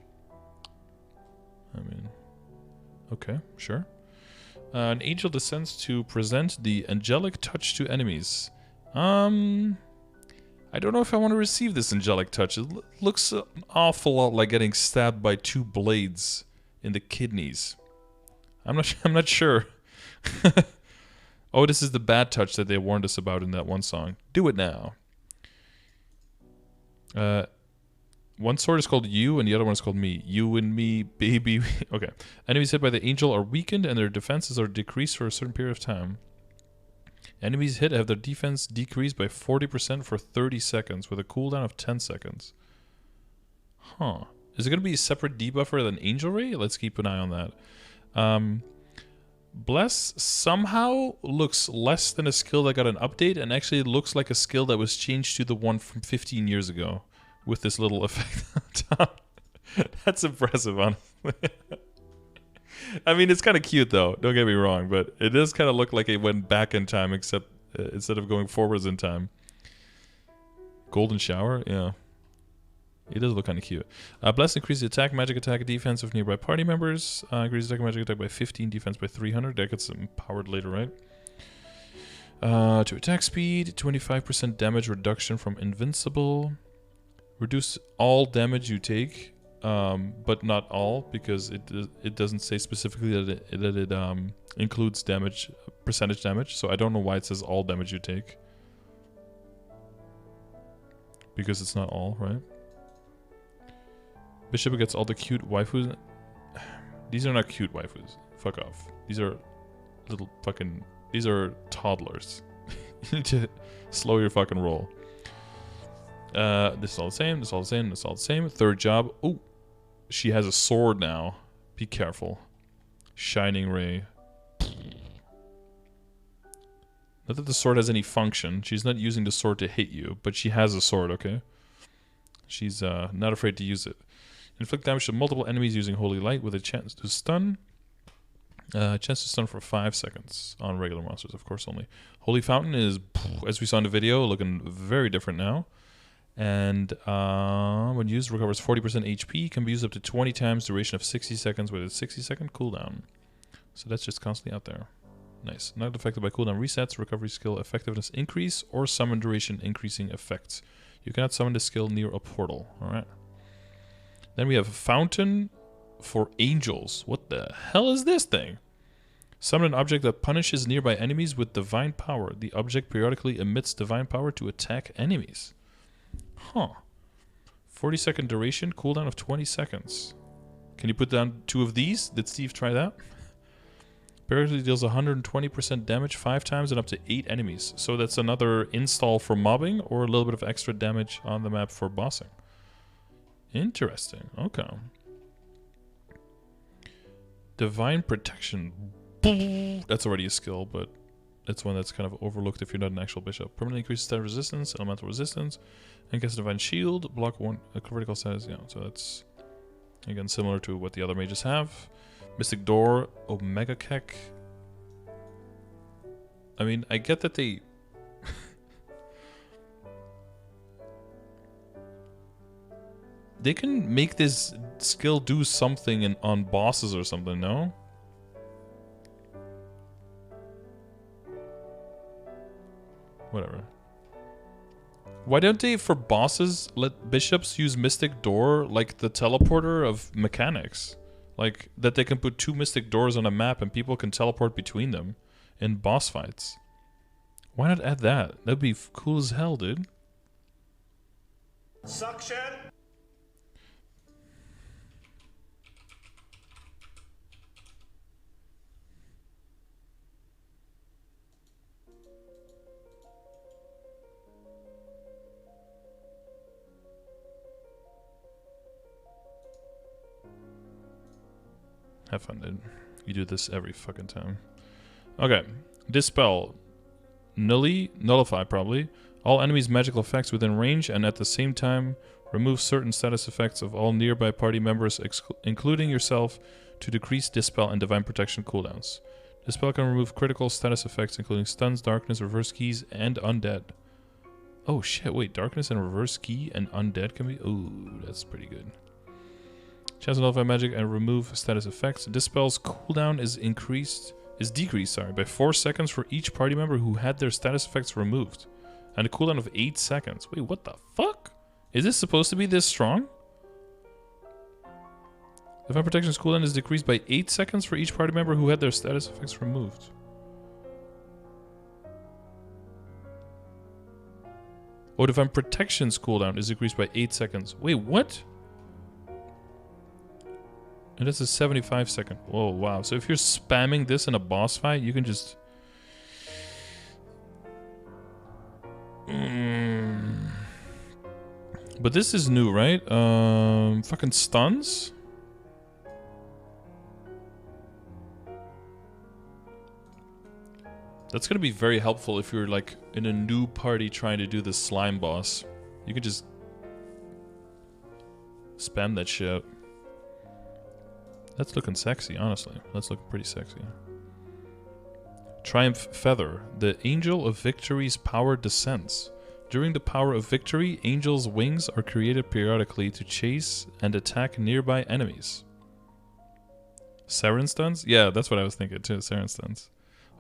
I mean, okay, sure. An angel descends to present the Angelic Touch to enemies. I don't know if I want to receive this Angelic Touch. It looks an awful lot like getting stabbed by 2 blades in the kidneys. I'm not sure. Oh, this is the bad touch that they warned us about in that one song. Do it now. One sword is called You, and the other one is called Me. You and me, baby. Okay. Enemies hit by the angel are weakened, and their defenses are decreased for a certain period of time. Enemies hit have their defense decreased by 40% for 30 seconds, with a cooldown of 10 seconds. Huh. Is it going to be a separate debuffer than Angel Ray? Let's keep an eye on that. Bless somehow looks less than a skill that got an update, and actually it looks like a skill that was changed to the one from 15 years ago with this little effect on top. That's impressive, honestly. I mean, it's kind of cute though, don't get me wrong, but it does kind of look like it went back in time, except instead of going forwards in time. Golden Shower? Yeah. It does look kind of cute. Bless increases attack, magic attack, defense of nearby party members. Increases attack, magic attack by 15, defense by 300. That gets empowered later, right? To attack speed, 25% damage reduction from invincible. Reduce all damage you take, but not all, because it doesn't say specifically that it includes damage, percentage damage. So I don't know why it says all damage you take. Because it's not all, right? Bishop gets all the cute waifus. These are not cute waifus. Fuck off. These are little fucking... These are toddlers. You need to slow your fucking roll. This is all the same, this is all the same, this is all the same. Third job. Oh, she has a sword now. Be careful. Shining Ray. Not that the sword has any function. She's not using the sword to hit you, but she has a sword, okay? She's not afraid to use it. Inflict damage to multiple enemies using Holy Light with a chance to stun. Chance to stun for 5 seconds on regular monsters, of course, only. Holy Fountain is, as we saw in the video, looking very different now. And when used, recovers 40% HP, can be used up to 20 times, duration of 60 seconds with a 60-second cooldown. So that's just constantly out there. Nice. Not affected by cooldown resets, recovery skill effectiveness increase, or summon duration increasing effects. You cannot summon the skill near a portal. Alright. Then we have Fountain for Angels. What the hell is this thing? Summon an object that punishes nearby enemies with divine power. The object periodically emits divine power to attack enemies. Huh. 40-second duration, cooldown of 20 seconds. Can you put down 2 of these? Did Steve try that? Periodically deals 120% damage 5 times and up to 8 enemies. So that's another install for mobbing or a little bit of extra damage on the map for bossing. Interesting. Okay. Divine Protection. That's already a skill, but it's one that's kind of overlooked if you're not an actual bishop. Permanently increases stat resistance, elemental resistance, and gets a Divine Shield. Block 1, critical status. Yeah, so that's again similar to what the other mages have. Mystic Door, Omega Kek. I mean, I get that they... they can make this skill do something on bosses or something, no? Whatever. Why don't they, for bosses, let bishops use Mystic Door like the teleporter of mechanics? Like, that they can put 2 Mystic Doors on a map and people can teleport between them in boss fights. Why not add that? That'd be cool as hell, dude. Suction! Have fun, dude. You do this every fucking time. Okay. Dispel. Nullify, probably. All enemies' magical effects within range, and at the same time, remove certain status effects of all nearby party members, including yourself, to decrease Dispel and Divine Protection cooldowns. Dispel can remove critical status effects, including stuns, darkness, reverse keys, and undead. Oh shit, wait. Darkness and reverse key and undead can be... Ooh, that's pretty good. Chance to nullify magic and remove status effects. Dispel's cooldown is decreased by 4 seconds for each party member who had their status effects removed. And a cooldown of 8 seconds. Wait, what the fuck? Is this supposed to be this strong? Divine Protection's cooldown is decreased by 8 seconds for each party member who had their status effects removed. Oh, Divine Protection's cooldown is decreased by 8 seconds. Wait, what? And this is 75 second. Whoa, wow. So if you're spamming this in a boss fight, you can just... But this is new, right? Fucking stuns? That's gonna be very helpful if you're like in a new party trying to do this slime boss. You can just spam that shit. That's looking sexy, honestly. That's looking pretty sexy. Triumph Feather. The Angel of Victory's power descends. During the power of victory, angels' wings are created periodically to chase and attack nearby enemies. Siren stuns? Yeah, that's what I was thinking too, Siren stuns.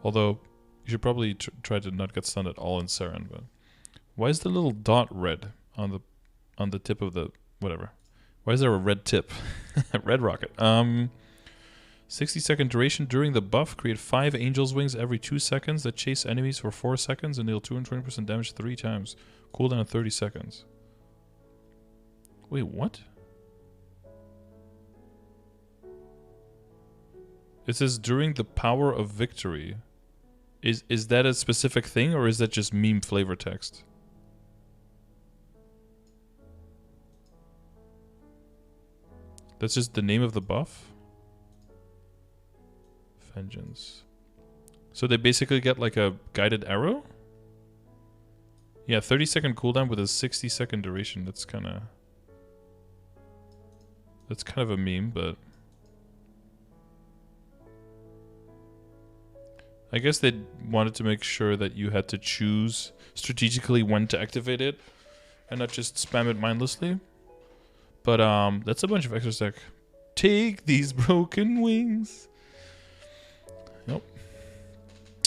Although, you You should probably try to not get stunned at all in Saren, but why is the little dot red on the tip of the whatever? Why is there a red tip? Red rocket. 60-second duration during the buff. Create 5 Angel's Wings every 2 seconds that chase enemies for 4 seconds and deal 220% damage 3 times. Cooldown 30 seconds. Wait, what? It says during the power of victory. Is that a specific thing, or is that just meme flavor text? That's just the name of the buff? Vengeance. So they basically get like a guided arrow? Yeah, 30-second cooldown with a 60-second duration. That's kind of a meme, but I guess they wanted to make sure that you had to choose strategically when to activate it and not just spam it mindlessly. But that's a bunch of extra stack. Take these broken wings. Yep.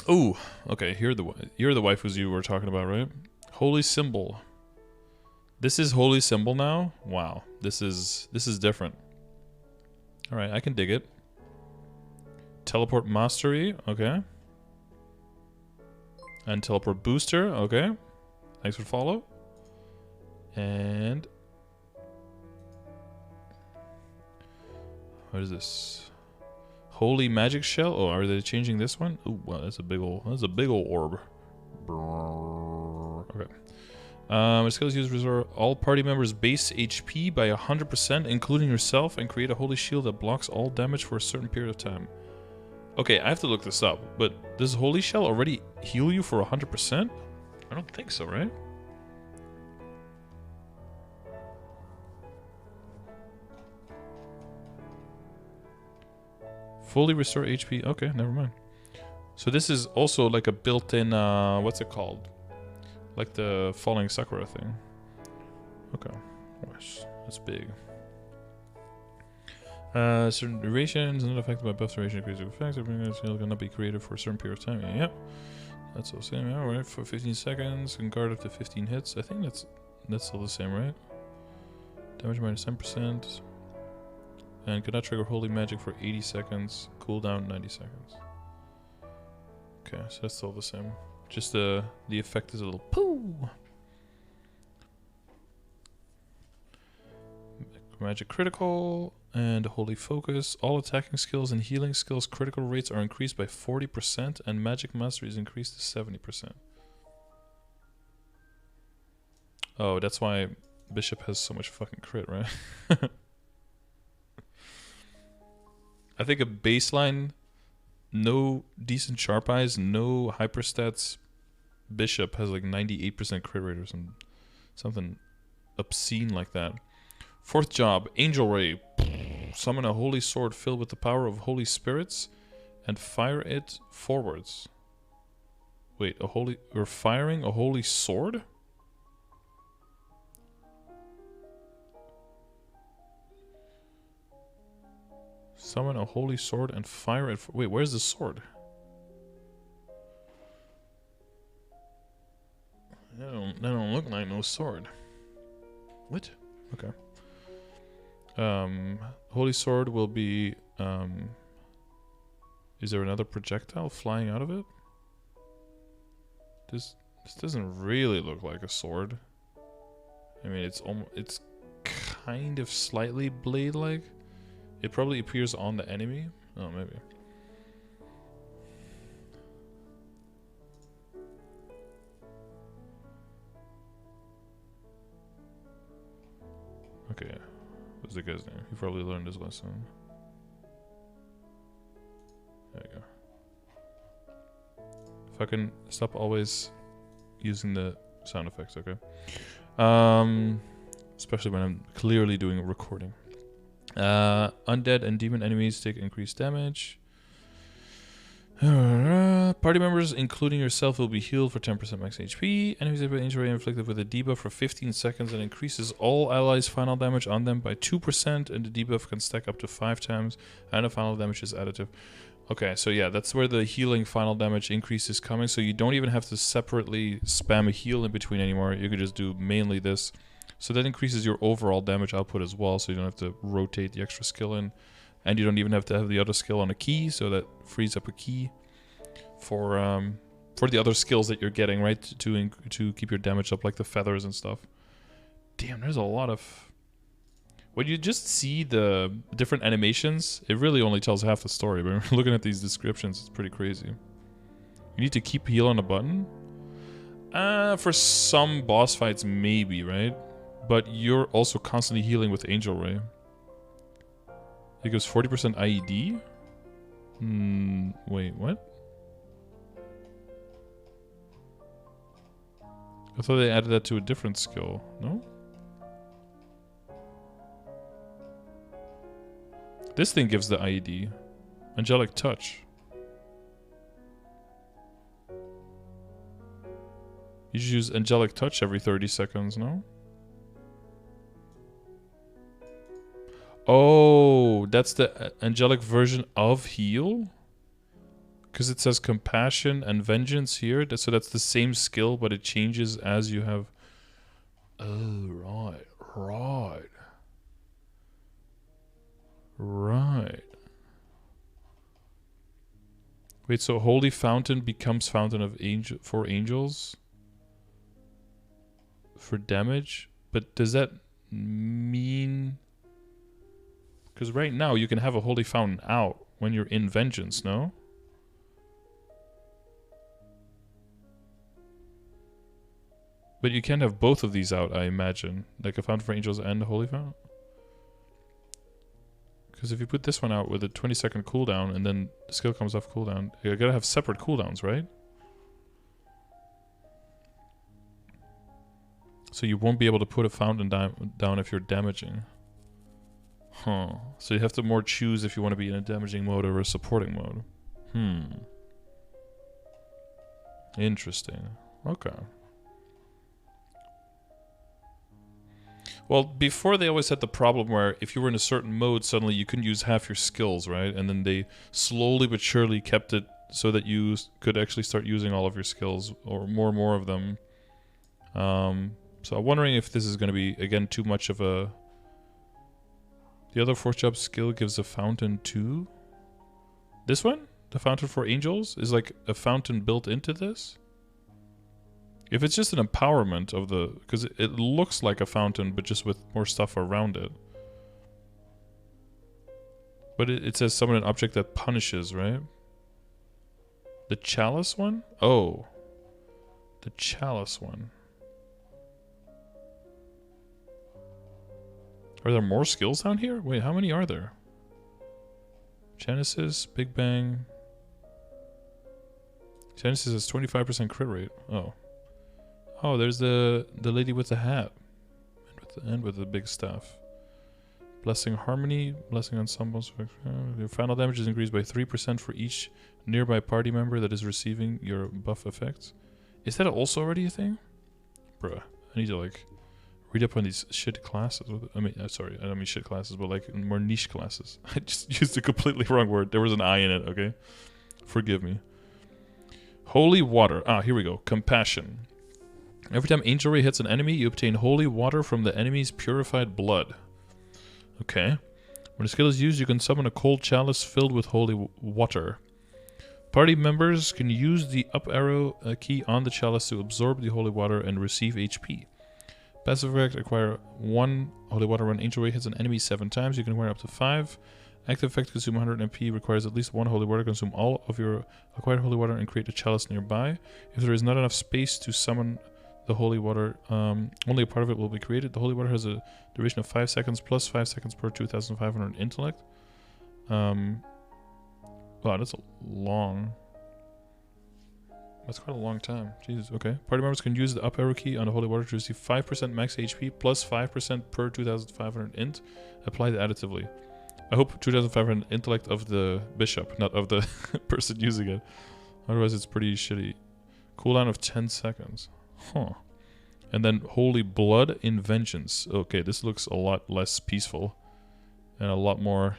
Oh, okay. You're the waifus you were talking about, right? Holy Symbol. This is Holy Symbol now? Wow. This is different. All right, I can dig it. Teleport Mastery, okay. And Teleport Booster, okay. Thanks for follow. And what is this? Holy Magic Shell. Oh, are they changing this one? Oh, wow, that's a big old orb. Okay. Skills use restore all party members' base HP by 100%, including yourself, and create a holy shield that blocks all damage for a certain period of time. Okay, I have to look this up, but does Holy Shell already heal you for 100%? I don't think so, right? Fully restore HP. Okay, never mind. So this is also like a built-in, what's it called? Like the Falling Sakura thing. Okay. Gosh, that's big. Certain durations not affected by buff duration increasing effects. Everything is cannot be created for a certain period of time. Yeah, that's all the same. Alright, for 15 seconds, can guard up to 15 hits. I think that's still the same, right? Damage minus 10%. And cannot trigger holy magic for 80 seconds. Cooldown 90 seconds. Okay, so that's still the same. Just the effect is a little poo. Magic critical and holy focus. All attacking skills and healing skills critical rates are increased by 40%, and magic mastery is increased to 70%. Oh, that's why Bishop has so much fucking crit, right? I think a baseline, no decent sharp eyes, no hyperstats Bishop has like 98% crit rate or something obscene like that. 4th job, Angel Ray. Summon a holy sword filled with the power of holy spirits and fire it forwards. Wait, we're firing a holy sword? Summon a holy sword and fire it. Wait, where's the sword? That don't look like no sword. What? Okay. Holy sword will be. Is there another projectile flying out of it? This doesn't really look like a sword. I mean, it's kind of slightly blade-like. It probably appears on the enemy. Oh, maybe. Okay. What's the guy's name? He probably learned his lesson. There you go. If I can stop always using the sound effects, okay? Especially when I'm clearly doing a recording. Undead and demon enemies take increased damage. Party members, including yourself, will be healed for 10% max HP. Enemies have been injury inflicted with a debuff for 15 seconds and increases all allies' final damage on them by 2%, and the debuff can stack up to 5 times, and the final damage is additive. Okay, so yeah, that's where the healing final damage increase is coming. So you don't even have to separately spam a heal in between anymore. You could just do mainly this. So that increases your overall damage output as well. So you don't have to rotate the extra skill in. And you don't even have to have the other skill on a key. So that frees up a key for the other skills that you're getting, right? To keep your damage up, like the feathers and stuff. Damn, there's a lot of... When you just see the different animations, it really only tells half the story. But looking at these descriptions, it's pretty crazy. You need to keep heal on a button? For some boss fights, maybe, right? But you're also constantly healing with Angel Ray. It gives 40% IED? Wait, what? I thought they added that to a different skill, no? This thing gives the IED. Angelic Touch. You should use Angelic Touch every 30 seconds, no? Oh, that's the angelic version of heal? Because it says Compassion and Vengeance here. So that's the same skill, but it changes as you have... Oh, right. Right. Right. Wait, so Holy Fountain becomes Fountain of Angel for Angels? For damage? But does that mean... Because right now you can have a Holy Fountain out when you're in Vengeance, no? But you can't have both of these out, I imagine. Like a Fountain for Angels and a Holy Fountain? Because if you put this one out with a 20-second cooldown and then the skill comes off cooldown, you gotta have separate cooldowns, right? So you won't be able to put a fountain down if you're damaging. Huh. So you have to more choose if you want to be in a damaging mode or a supporting mode. Interesting. Okay. Well, before they always had the problem where if you were in a certain mode, suddenly you couldn't use half your skills, right? And then they slowly but surely kept it so that you could actually start using all of your skills, or more and more of them. So I'm wondering if this is going to be, again, too much of a... The other Force Job skill gives a fountain too? This one? The Fountain for Angels? Is like a fountain built into this? If it's just an empowerment of the... Because it looks like a fountain, but just with more stuff around it. But it says summon an object that punishes, right? The Chalice one? Oh. The Chalice one. Are there more skills down here? Wait, how many are there? Genesis, Big Bang. Genesis has 25% crit rate. Oh. Oh, there's the lady with the hat. And with the big staff. Blessing Harmony, Blessing Ensembles. Your final damage is increased by 3% for each nearby party member that is receiving your buff effects. Is that also already a thing? Bruh, I need to like read up on these shit classes. I mean, sorry, I don't mean shit classes, but like more niche classes. I just used a completely wrong word. There was an I in it, okay? Forgive me. Holy Water. Ah, here we go. Compassion. Every time Angel Ray hits an enemy, you obtain holy water from the enemy's purified blood. Okay. When the skill is used, you can summon a cold chalice filled with holy water. Party members can use the up arrow key on the chalice to absorb the holy water and receive HP. Passive effect, acquire 1 holy water when Angel Ray hits an enemy 7 times. You can acquire up to 5. Active effect, consume 100 MP, requires at least 1 holy water. Consume all of your acquired holy water and create a chalice nearby. If there is not enough space to summon the holy water, only a part of it will be created. The holy water has a duration of 5 seconds plus 5 seconds per 2,500 intellect. Wow, that's a long... That's quite a long time. Jesus, okay. Party members can use the up arrow key on the holy water to receive 5% max HP plus 5% per 2,500 int. Applied additively. I hope 2,500 intellect of the bishop, not of the person using it. Otherwise it's pretty shitty. Cooldown of 10 seconds. Huh. And then Holy Blood in Vengeance. Okay, this looks a lot less peaceful. And a lot more...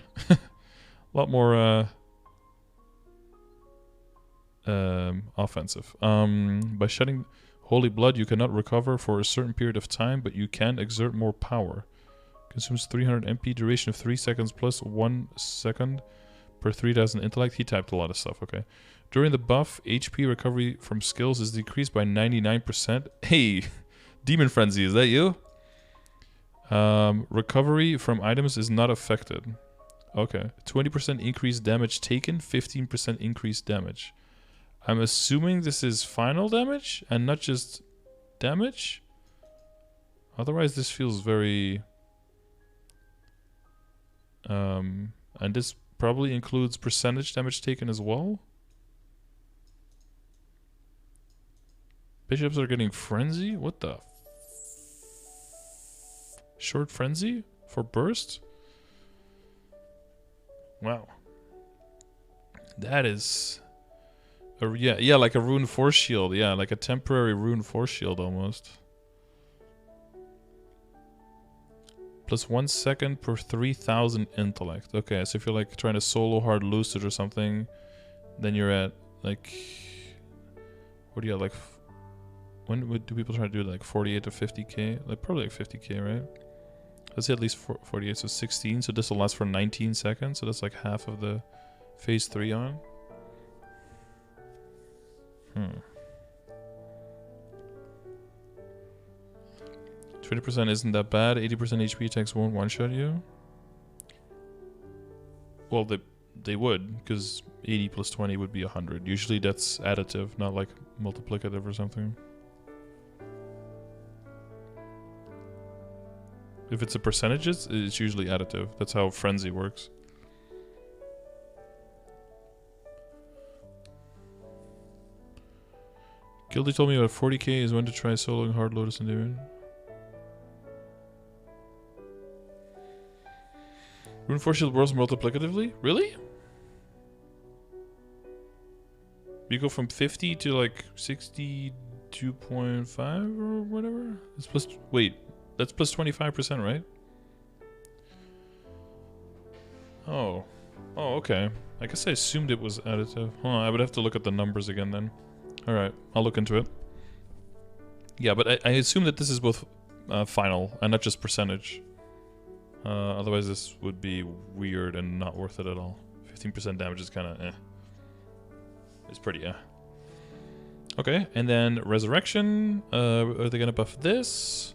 offensive. By shedding holy blood, you cannot recover for a certain period of time, but you can exert more power. Consumes 300 MP, duration of 3 seconds plus 1 second per 3000 intellect. He typed a lot of stuff, okay. During the buff, HP recovery from skills is decreased by 99%. Hey, Demon Frenzy, is that you? Recovery from items is not affected. Okay. 20% increased damage taken, 15% increased damage. I'm assuming this is final damage and not just damage. Otherwise, this feels very... and this probably includes percentage damage taken as well. Bishops are getting frenzy? What the? Short frenzy for burst? Wow. That is... yeah, like a rune force shield. Yeah, like a temporary rune force shield almost. Plus 1 second per 3000 intellect. Okay, so if you're like trying to solo hard lucid or something, then you're at like... What do you have, like... When do people try to do like 48 to 50k? Like probably like 50k, right? Let's say at least 48, so 16. So this will last for 19 seconds. So that's like half of the phase 3 on. 20% isn't that bad. 80% HP attacks won't one-shot you. Well, they would, because 80 plus 20 would be 100. Usually that's additive, not like multiplicative or something. If it's a percentages, it's usually additive. That's how Frenzy works. Gildy told me about 40k is when to try soloing Hard Lotus and David. Rune Force Shield works multiplicatively? Really? You go from 50 to like 62.5 or whatever? It's plus... Wait. That's plus 25%, right? Oh. Oh, okay. I guess I assumed it was additive. Huh, I would have to look at the numbers again then. Alright, I'll look into it. Yeah, but I assume that this is both final and not just percentage. Otherwise this would be weird and not worth it at all. 15% damage is kind of eh. It's pretty eh. Okay, and then Resurrection. Are they going to buff this?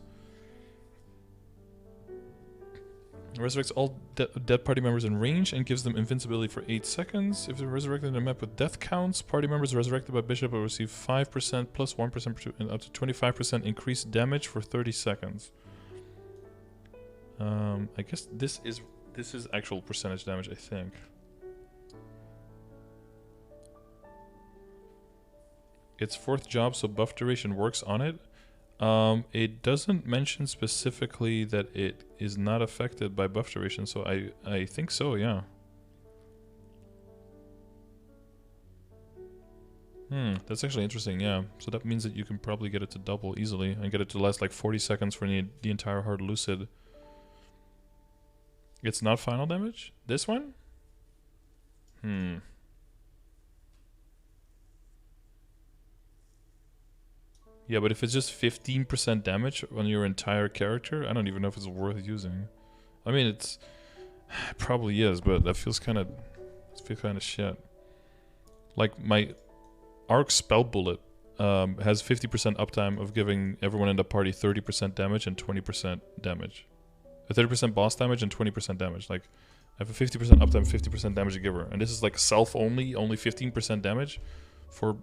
Resurrects all dead party members in range and gives them invincibility for 8 seconds. If they're resurrected in a map with death counts, party members resurrected by Bishop will receive 5% plus 1% and up to 25% increased damage for 30 seconds. I guess this is actual percentage damage, I think. It's 4th job, so buff duration works on it. It doesn't mention specifically that it is not affected by buff duration, so I think so, yeah. That's actually interesting, yeah. So that means that you can probably get it to double easily and get it to last like 40 seconds for the entire Hard Lucid. It's not final damage? This one? Yeah, but if it's just 15% damage on your entire character, I don't even know if it's worth using. I mean, it probably is, but that feels kind of shit. Like my Arc Spell Bullet has 50% uptime of giving everyone in the party 30% damage and 20% damage. 30% boss damage and 20% damage. Like, I have a 50% uptime, 50% damage to give her. And this is like self-only, only 15% damage for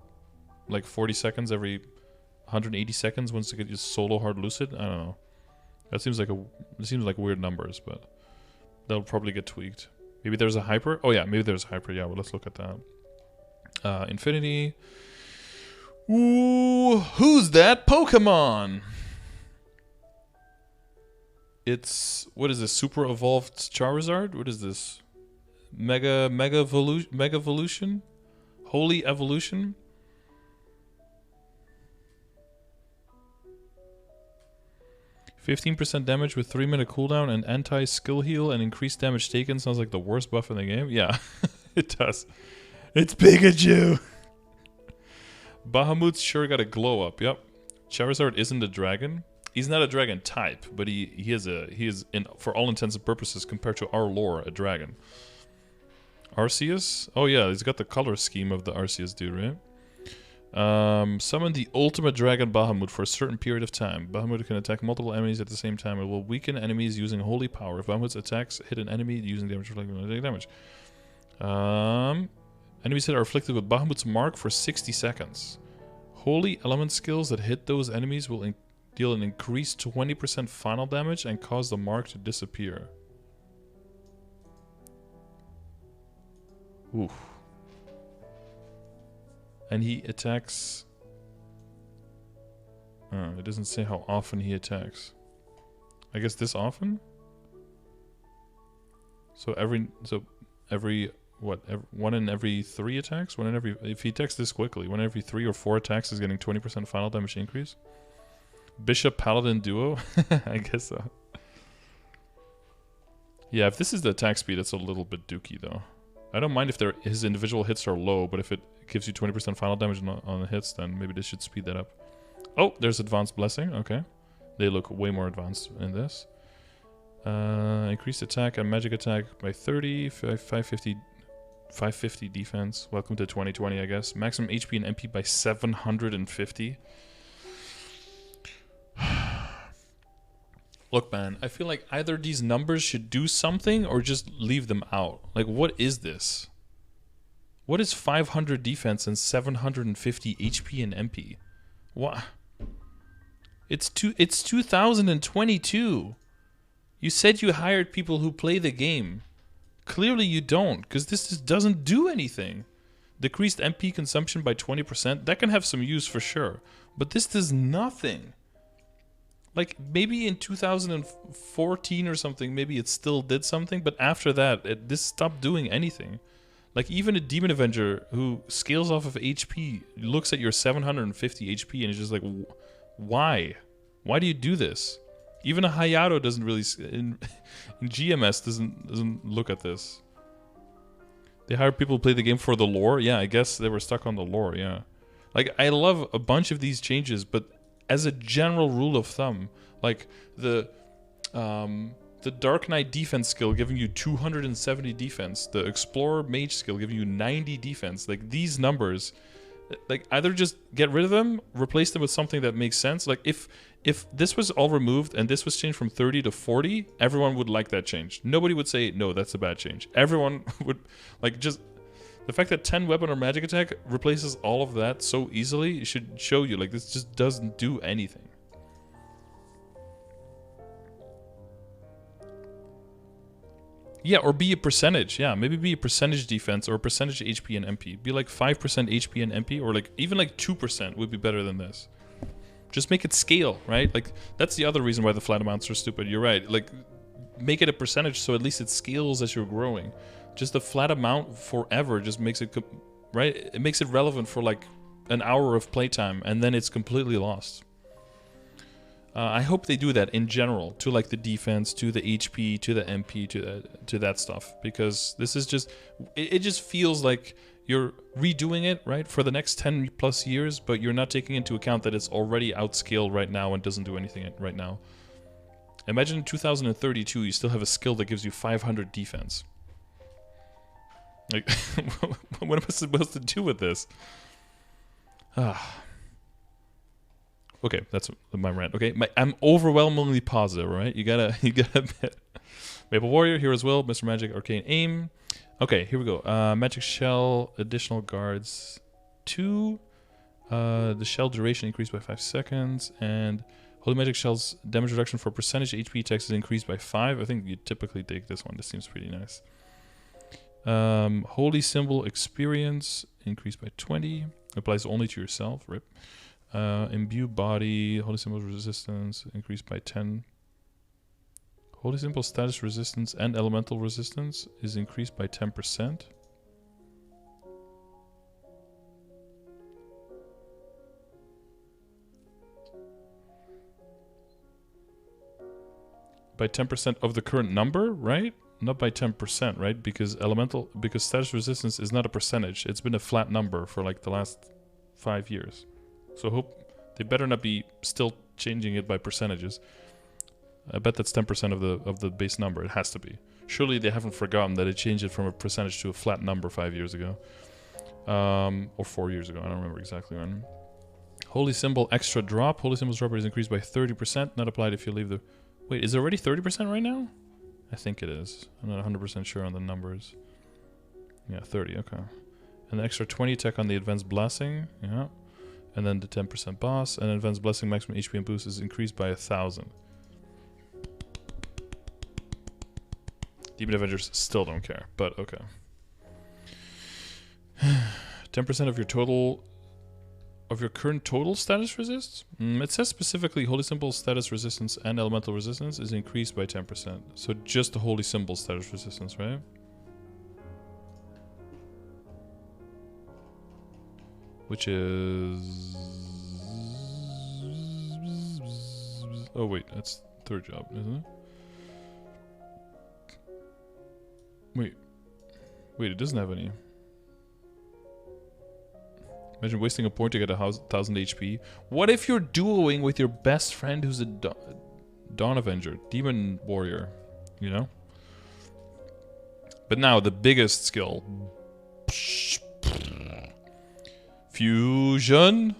like 40 seconds every 180 seconds once you get your solo hard lucid. I don't know. That seems like weird numbers, but that'll probably get tweaked. Maybe there's a hyper. Oh yeah, maybe there's a hyper. Yeah, well, let's look at that. Infinity. Ooh, who's that Pokemon? It's, what is this? Super evolved Charizard? What is this? Mega Evolution? Holy Evolution? %15 damage with 3-minute cooldown and anti-skill heal and increased damage taken. Sounds like the worst buff in the game. Yeah, it does. It's Pikachu. Bahamut's sure got a glow up. Yep. Charizard isn't a dragon. He's not a dragon type, but he is for all intents and purposes compared to our lore a dragon. Arceus? Oh yeah, he's got the color scheme of the Arceus dude, right? Summon the ultimate dragon Bahamut for a certain period of time. Bahamut can attack multiple enemies at the same time. It will weaken enemies using holy power. If Bahamut's attacks hit an enemy using damage, take damage. Enemies hit are afflicted with Bahamut's mark for 60 seconds. Holy element skills that hit those enemies will deal an increased 20% final damage and cause the mark to disappear. Oof. And he attacks... it doesn't say how often he attacks. I guess this often? So every what? One in every 3 attacks? If he attacks this quickly, one in every 3 or 4 attacks is getting 20% final damage increase? Bishop Paladin duo? I guess so. Yeah, if this is the attack speed, it's a little bit dookie though. I don't mind if his individual hits are low, but if it gives you 20% final damage on the hits, then maybe this should speed that up. Oh, there's Advanced Blessing. Okay. They look way more advanced in this. Increased attack and magic attack by 30, 550 defense. Welcome to 2020, I guess. Maximum HP and MP by 750. Look, man, I feel like either these numbers should do something or just leave them out. Like, what is this? What is 500 defense and 750 HP and MP? What? It's 2022. You said you hired people who play the game. Clearly you don't, because this just doesn't do anything. Decreased MP consumption by 20%. That can have some use for sure. But this does nothing. Like, maybe in 2014 or something, maybe it still did something, but after that, this stopped doing anything. Like, even a Demon Avenger who scales off of HP looks at your 750 HP and is just like, why? Why do you do this? Even a Hayato doesn't really... In GMS doesn't look at this. They hire people to play the game for the lore? Yeah, I guess they were stuck on the lore, yeah. Like, I love a bunch of these changes, but as a general rule of thumb, like the Dark Knight defense skill giving you 270 defense, the Explorer Mage skill giving you 90 defense, like these numbers, like either just get rid of them, replace them with something that makes sense. Like if this was all removed and this was changed from 30 to 40, everyone would like that change. Nobody would say, no, that's a bad change. Everyone would, like, just... The fact that 10 weapon or magic attack replaces all of that so easily should show you, like, this just doesn't do anything. Yeah, or be a percentage. Yeah, maybe be a percentage defense or a percentage HP and MP. Be like 5% HP and MP, or like even like 2% would be better than this. Just make it scale, right? Like, that's the other reason why the flat amounts are stupid. You're right. Like, make it a percentage so at least it scales as you're growing. Just a flat amount forever just makes it, right? It makes it relevant for like an hour of playtime, and then it's completely lost. I hope they do that in general to like the defense, to the HP, to the MP, to that stuff, because this is just, it just feels like you're redoing it, right, for the next 10 plus years, but you're not taking into account that it's already outscaled right now and doesn't do anything right now. Imagine in 2032 you still have a skill that gives you 500 defense. Like, what am I supposed to do with this? Okay, that's my rant. Okay, I'm overwhelmingly positive, right? You gotta bet. Maple Warrior, Hero's Will, Mr. Magic, Arcane Aim. Okay, here we go. Magic Shell, additional guards 2. The shell duration increased by 5 seconds, and Holy Magic Shell's damage reduction for percentage HP attacks is increased by 5. I think you typically take this one. This seems pretty nice. Holy Symbol Experience increased by 20. Applies only to yourself. Rip. Imbue Body, Holy Symbol Resistance increased by 10. Holy Symbol Status Resistance and Elemental Resistance is increased by 10%. By 10% of the current number, right? Not by 10%, right? Because status resistance is not a percentage. It's been a flat number for like the last 5 years. So hope they better not be still changing it by percentages. I bet that's 10% of the base number. It has to be. Surely they haven't forgotten that it changed it from a percentage to a flat number 5 years ago. Or 4 years ago. I don't remember exactly when. Holy Symbol extra drop. Holy Symbol's drop rate is increased by 30%. Not applied if you leave the... Wait, is it already 30% right now? I think it is. I'm not 100% sure on the numbers. Yeah, 30, okay. And the extra 20 attack on the Advanced Blessing. Yeah. And then the 10% boss. And Advanced Blessing maximum HP and boost is increased by 1,000. Demon Avengers still don't care, but okay. 10% of your total... Of your current total status resists? It says specifically Holy Symbol status resistance and elemental resistance is increased by 10%. So just the Holy Symbol status resistance, right? Which is... Oh wait, that's third job, isn't it? Wait, it doesn't have any. Imagine wasting a point to get 1,000 HP. What if you're duoing with your best friend who's a Dawn Avenger, Demon Warrior, you know? But now, the biggest skill. Fusion.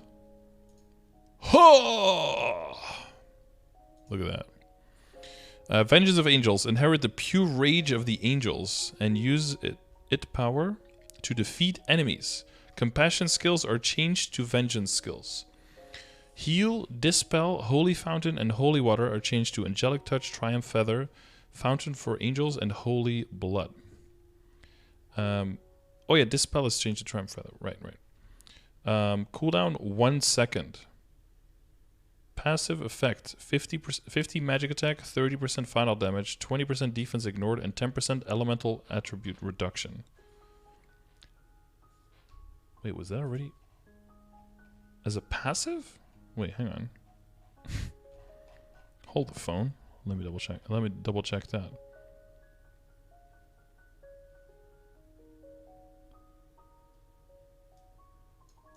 Ha! Look at that. Vengeance of Angels. Inherit the pure rage of the angels and use it power to defeat enemies. Compassion skills are changed to vengeance skills. Heal, Dispel, Holy Fountain, and Holy Water are changed to Angelic Touch, Triumph Feather, Fountain for Angels, and Holy Blood. Oh yeah, Dispel is changed to Triumph Feather. Right. Cooldown 1 second. Passive effect 50 magic attack, 30% final damage, 20% defense ignored, and 10% elemental attribute reduction. Wait, was that already as a passive? Wait, hang on. Hold the phone. Let me double check. Let me double check that.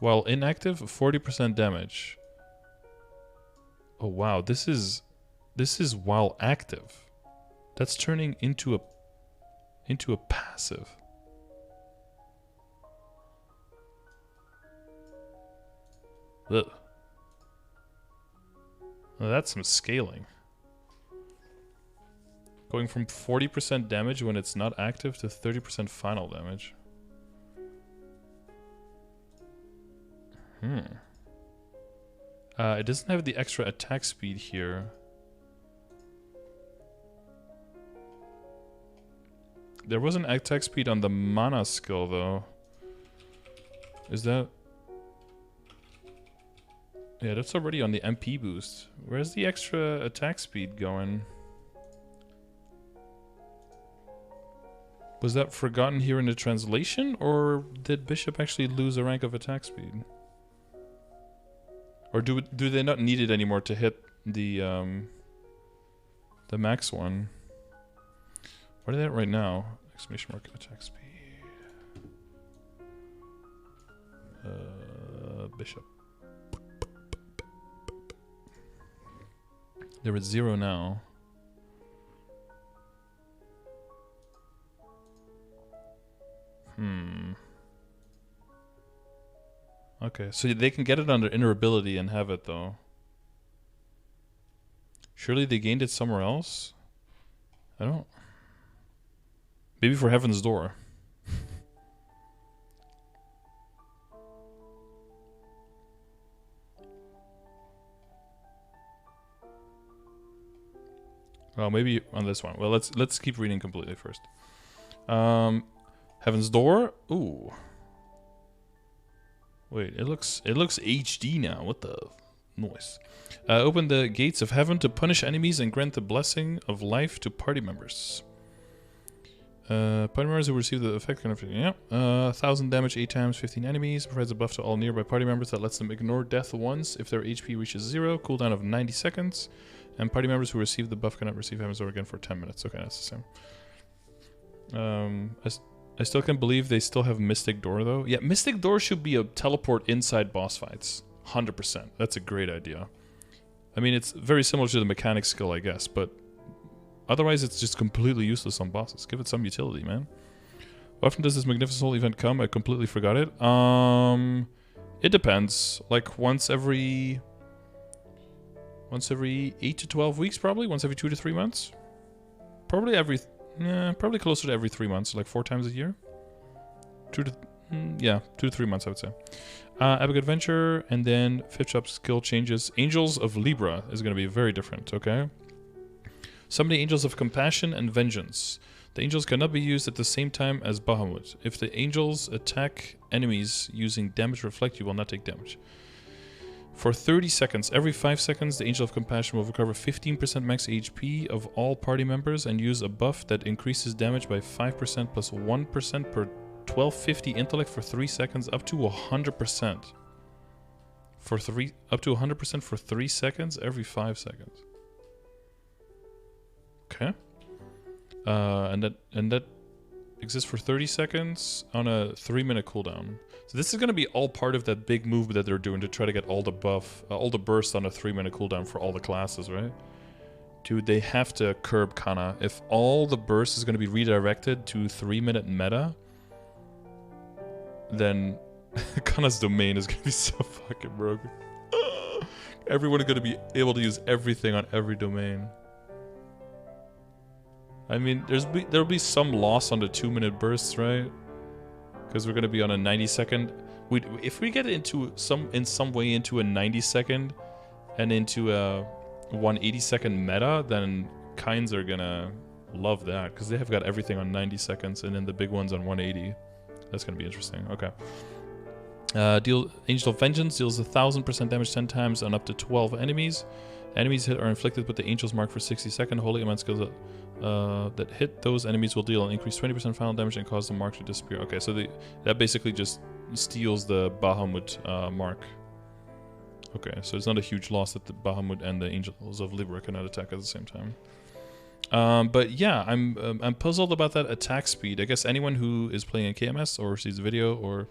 While inactive, 40% damage. Oh wow, this is while active. That's turning into a passive. Ugh. Well, that's some scaling. Going from 40% damage when it's not active to 30% final damage. It doesn't have the extra attack speed here. There was an attack speed on the mana skill though. Is that... Yeah, that's already on the MP boost. Where's the extra attack speed going? Was that forgotten here in the translation, or did Bishop actually lose a rank of attack speed? Or do they not need it anymore to hit the max one? What are they at right now? Exclamation mark attack speed. Bishop. They're at 0 now. Okay, so they can get it under inner ability and have it though. Surely they gained it somewhere else? I don't... Maybe for Heaven's Door. Well, maybe on this one. Well, let's keep reading completely first. Heaven's Door. Ooh. Wait, it looks HD now. What the noise? Open the gates of heaven to punish enemies and grant the blessing of life to party members. Party members who receive the effect can... Yeah. 1,000 damage 8 times, 15 enemies. Provides a buff to all nearby party members that lets them ignore death once if their HP reaches 0. Cooldown of 90 seconds. And party members who receive the buff cannot receive Heaven's Door again for 10 minutes. Okay, that's the same. I still can't believe they still have Mystic Door, though. Yeah, Mystic Door should be a teleport inside boss fights. 100%. That's a great idea. I mean, it's very similar to the mechanic skill, I guess, but otherwise it's just completely useless on bosses. Give it some utility, man. How often does this Magnificent event come? I completely forgot it. It depends. Like once every 8 to 12 weeks, probably. Once every 2 to 3 months. Probably closer to every 3 months, like 4 times a year. 2 to 3 months, I would say. Epic Adventure, and then 5th shop skill changes. Angels of Libra is going to be very different, okay? Summon the Angels of Compassion and Vengeance. The angels cannot be used at the same time as Bahamut. If the angels attack enemies using damage reflect, you will not take damage. For 30 seconds, every 5 seconds, the Angel of Compassion will recover 15% max HP of all party members and use a buff that increases damage by 5% plus 1% per 1250 intellect for 3 seconds, up to 100%. Up to 100% for 3 seconds every 5 seconds. Okay. And that exists for 30 seconds on a 3-minute cooldown. So this is going to be all part of that big move that they're doing to try to get all the burst on a 3-minute cooldown for all the classes, right? Dude, they have to curb Kana. If all the burst is going to be redirected to 3-minute meta, then Kana's domain is going to be so fucking broken. Everyone is going to be able to use everything on every domain. I mean, there'll be some loss on the 2-minute bursts, right? Because we're gonna be on a 90-second. If we get into in some way into a 90-second and into a 180-second meta, then Kinds are gonna love that because they have got everything on 90 seconds and then the big ones on 180. That's gonna be interesting. Okay. Angel of Vengeance deals 1000% damage 10 times on up to 12 enemies. Enemies hit are inflicted with the Angel's Mark for 60 seconds. Holy Element skills that hit those enemies will deal an increased 20% final damage and cause the mark to disappear. Okay, so that basically just steals the Bahamut mark. Okay, so it's not a huge loss that the Bahamut and the Angels of Libra cannot attack at the same time. But yeah, I'm puzzled about that attack speed. I guess anyone who is playing in KMS or sees the video or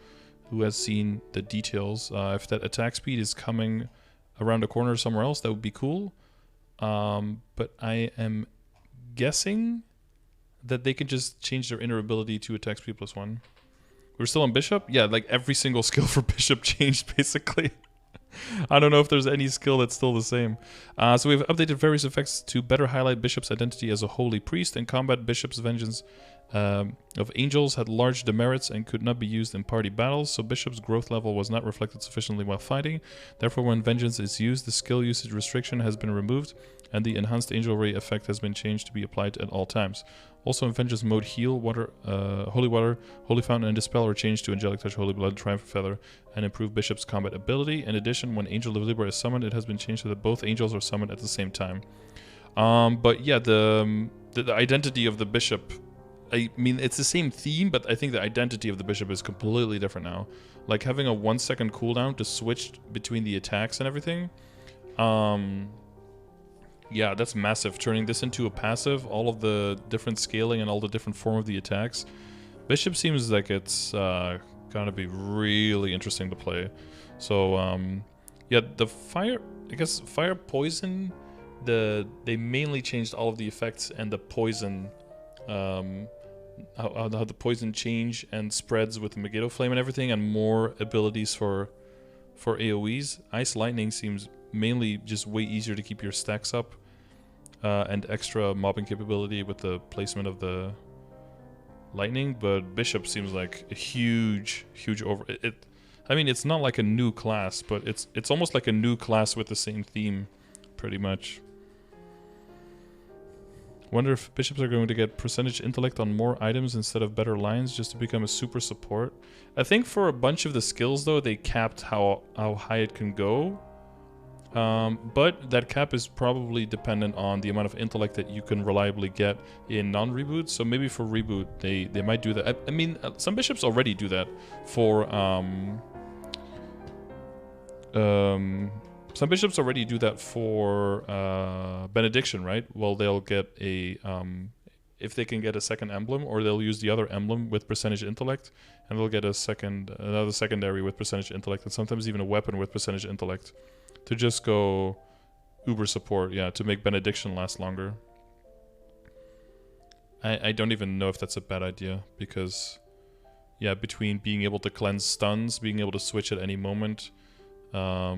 who has seen the details, if that attack speed is coming around the corner somewhere else, that would be cool. But I am guessing that they can just change their inner ability to attack speed +1. We're still on Bishop? Yeah, like every single skill for Bishop changed basically. I don't know if there's any skill that's still the same. So we've updated various effects to better highlight Bishop's identity as a holy priest. In combat, Bishop's Vengeance of Angels had large demerits and could not be used in party battles, so Bishop's growth level was not reflected sufficiently while fighting. Therefore, when Vengeance is used, the skill usage restriction has been removed, and the enhanced Angel Ray effect has been changed to be applied at all times. Also in Vengeance mode, Heal, Holy Water, Holy Fountain, and Dispel are changed to Angelic Touch, Holy Blood, Triumph Feather, and improve Bishop's combat ability. In addition, when Angel of Libra is summoned, it has been changed so that both angels are summoned at the same time. But yeah, the identity of the Bishop, I mean, it's the same theme, but I think the identity of the Bishop is completely different now. Like having a 1-second cooldown to switch between the attacks and everything. Yeah, that's massive. Turning this into a passive, all of the different scaling and all the different form of the attacks. Bishop seems like it's gonna be really interesting to play. So, yeah, the fire, I guess fire poison, they mainly changed all of the effects and the poison, how the poison change and spreads with the Megiddo Flame and everything, and more abilities for AoEs. Ice Lightning seems mainly just way easier to keep your stacks up, and extra mobbing capability with the placement of the lightning. But Bishop seems like a huge I mean, it's not like a new class, but it's almost like a new class with the same theme, pretty much. Wonder if Bishops are going to get percentage intellect on more items instead of better lines just to become a super support. I think for a bunch of the skills though, they capped how high it can go. But that cap is probably dependent on the amount of intellect that you can reliably get in non-reboot. So maybe for reboot, they might do that. I mean, some bishops already do that for some bishops already do that for benediction, right? Well, they'll get a if they can get a second emblem, or they'll use the other emblem with percentage intellect, and they'll get another secondary with percentage intellect, and sometimes even a weapon with percentage intellect, to just go uber support, yeah, to make benediction last longer. I don't even know if that's a bad idea, because yeah, between being able to cleanse stuns, being able to switch at any moment, I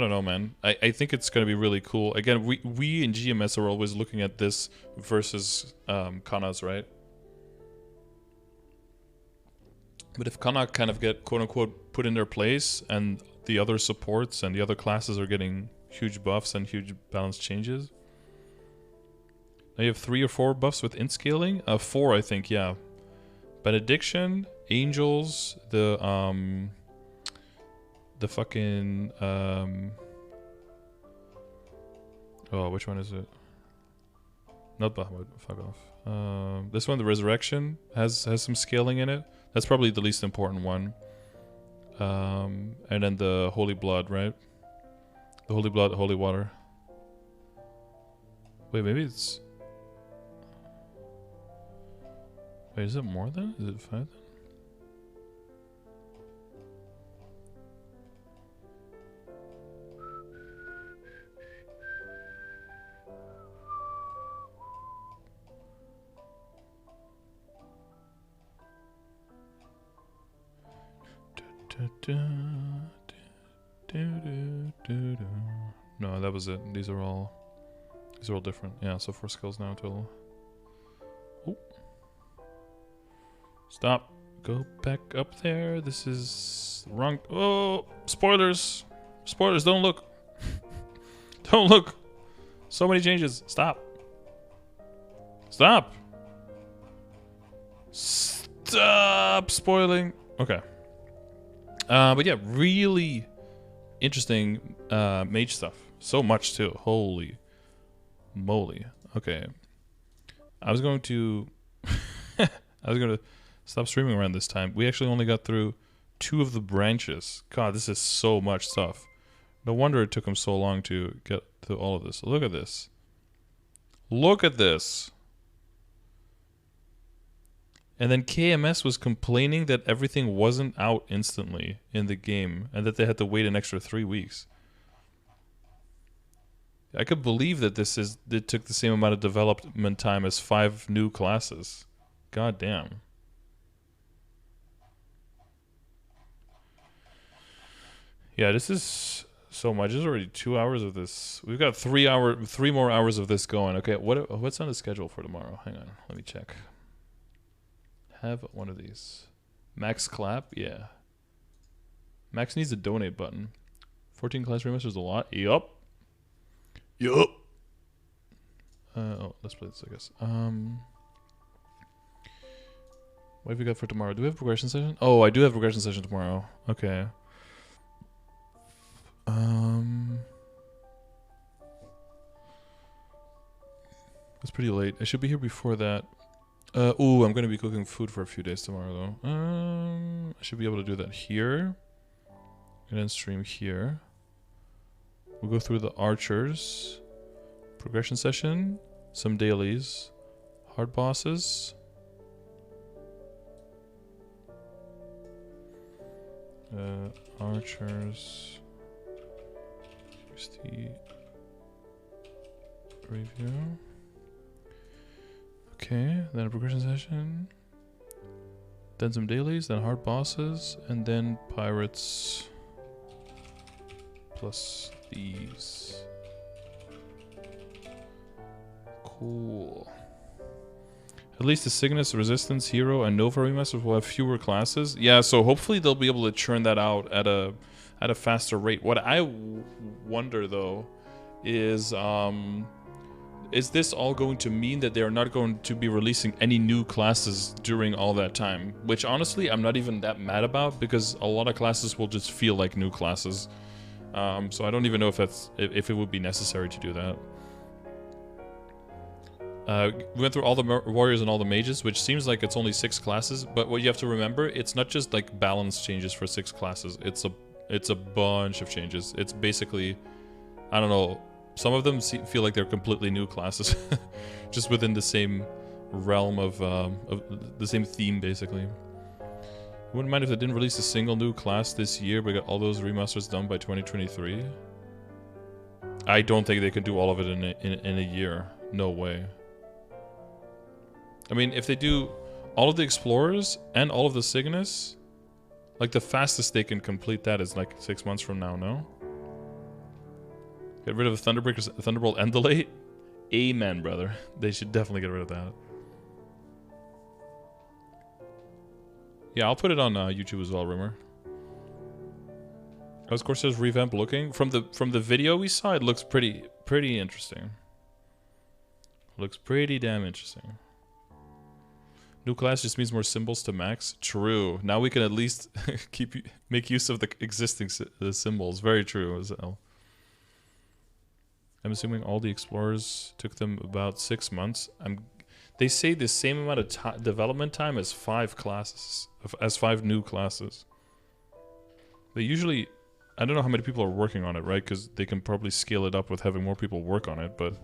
don't know, man. I think it's going to be really cool. Again, we in GMS are always looking at this versus Kana's, right? But if Kana kind of get quote-unquote put in their place, and the other supports and the other classes are getting huge buffs and huge balance changes. Now you have 3 or 4 buffs with int scaling? 4, I think, yeah. Benediction, Angels, the fucking oh, which one is it? Not Bahamut, fuck off. This one, the Resurrection, has some scaling in it. That's probably the least important one. And then the Holy Blood, right? The Holy Blood, Holy Water. Wait, maybe it's... Wait, is it more then? Is it 5 then? No, that was it. These are all different. Yeah, so 4 skills now total. Oh. Stop. Go back up there. This is the wrong. Oh, spoilers. Spoilers, don't look. Don't look. So many changes. Stop. Stop. Stop spoiling. Okay. But yeah, really interesting mage stuff. So much too. Holy moly. Okay. I was going to stop streaming around this time. We actually only got through 2 of the branches. God, this is so much stuff. No wonder it took him so long to get to all of this. Look at this. Look at this. And then KMS was complaining that everything wasn't out instantly in the game and that they had to wait an extra 3 weeks. I could believe that it took the same amount of development time as 5 new classes. God damn. Yeah, this is so much. There's already 2 hours of this. We've got 3 more hours of this going. Okay, what's on the schedule for tomorrow? Hang on, let me check. Have one of these. Max clap? Yeah. Max needs a donate button. 14 class remasters a lot? Yup. Yup. Oh, let's play this, I guess. What have we got for tomorrow? Do we have a progression session? Oh, I do have a progression session tomorrow. Okay. It's pretty late. I should be here before that. Ooh, I'm going to be cooking food for a few days tomorrow, though. I should be able to do that here. And then stream here. We'll go through the archers. Progression session. Some dailies. Hard bosses. Archers. Here's the review. Okay, then a progression session, then some dailies, then hard bosses, and then pirates plus these. Cool. At least the Cygnus, Resistance, Hero, and Nova remasters will have fewer classes. Yeah, so hopefully they'll be able to churn that out at a faster rate. What I wonder though is this all going to mean that they're not going to be releasing any new classes during all that time? Which honestly, I'm not even that mad about, because a lot of classes will just feel like new classes. So I don't even know if it would be necessary to do that. We went through all the warriors and all the mages, which seems like it's only 6 classes, but what you have to remember, it's not just like balance changes for 6 classes. It's a bunch of changes. It's basically, I don't know, Some of them feel like they're completely new classes, just within the same realm of the same theme, basically. Wouldn't mind if they didn't release a single new class this year, but got all those remasters done by 2023. I don't think they can do all of it in a year. No way. I mean, if they do all of the Explorers and all of the Cygnus, like the fastest they can complete that is like 6 months from now, no? Get rid of the Thunderbolt and the late? Amen, brother. They should definitely get rid of that. Yeah, I'll put it on YouTube as well, Rimmer. Of course, there's Revamp looking. From the video we saw, it looks pretty interesting. Looks pretty damn interesting. New class just means more symbols to max. True. Now we can at least make use of the existing symbols. Very true as well. I'm assuming all the explorers took them about 6 months. They say the same amount of development time as 5 classes, as 5 new classes. They usually, I don't know how many people are working on it, right? Because they can probably scale it up with having more people work on it, but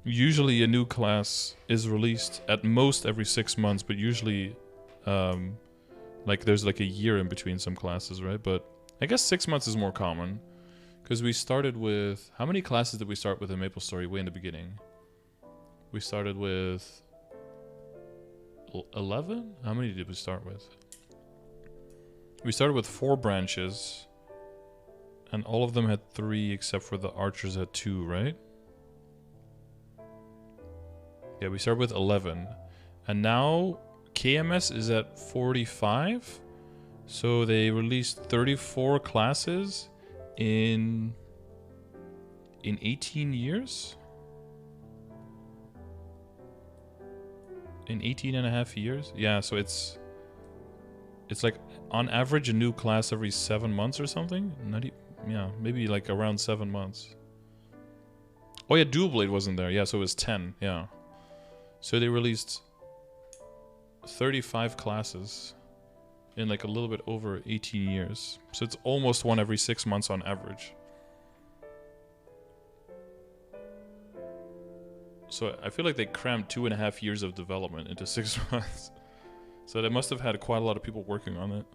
usually a new class is released at most every 6 months, but usually like there's like a year in between some classes, right? But I guess 6 months is more common. Because we started with... How many classes did we start with in MapleStory way in the beginning? We started with... 11? How many did we start with? We started with 4 branches. And all of them had 3 except for the archers had 2, right? Yeah, we started with 11. And now KMS is at 45. So they released 34 classes in 18 years? In 18 and a half years? Yeah, so it's like on average a new class every 7 months or something? Yeah, maybe like around 7 months. Oh yeah, Dual Blade wasn't there. Yeah, so it was 10, yeah. So they released 35 classes in like a little bit over 18 years. So it's almost one every 6 months on average. So I feel like they crammed 2.5 years of development into 6 months. So they must have had quite a lot of people working on it.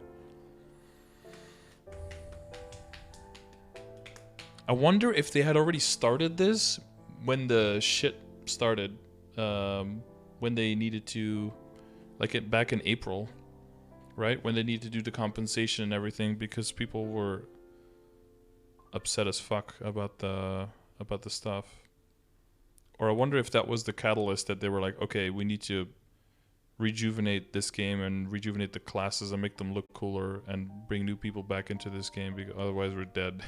I wonder if they had already started this when the shit started. When they needed to, like back in April. Right? When they need to do the compensation and everything because people were upset as fuck about the stuff. Or I wonder if that was the catalyst that they were like, okay, we need to rejuvenate this game and rejuvenate the classes and make them look cooler and bring new people back into this game because otherwise we're dead.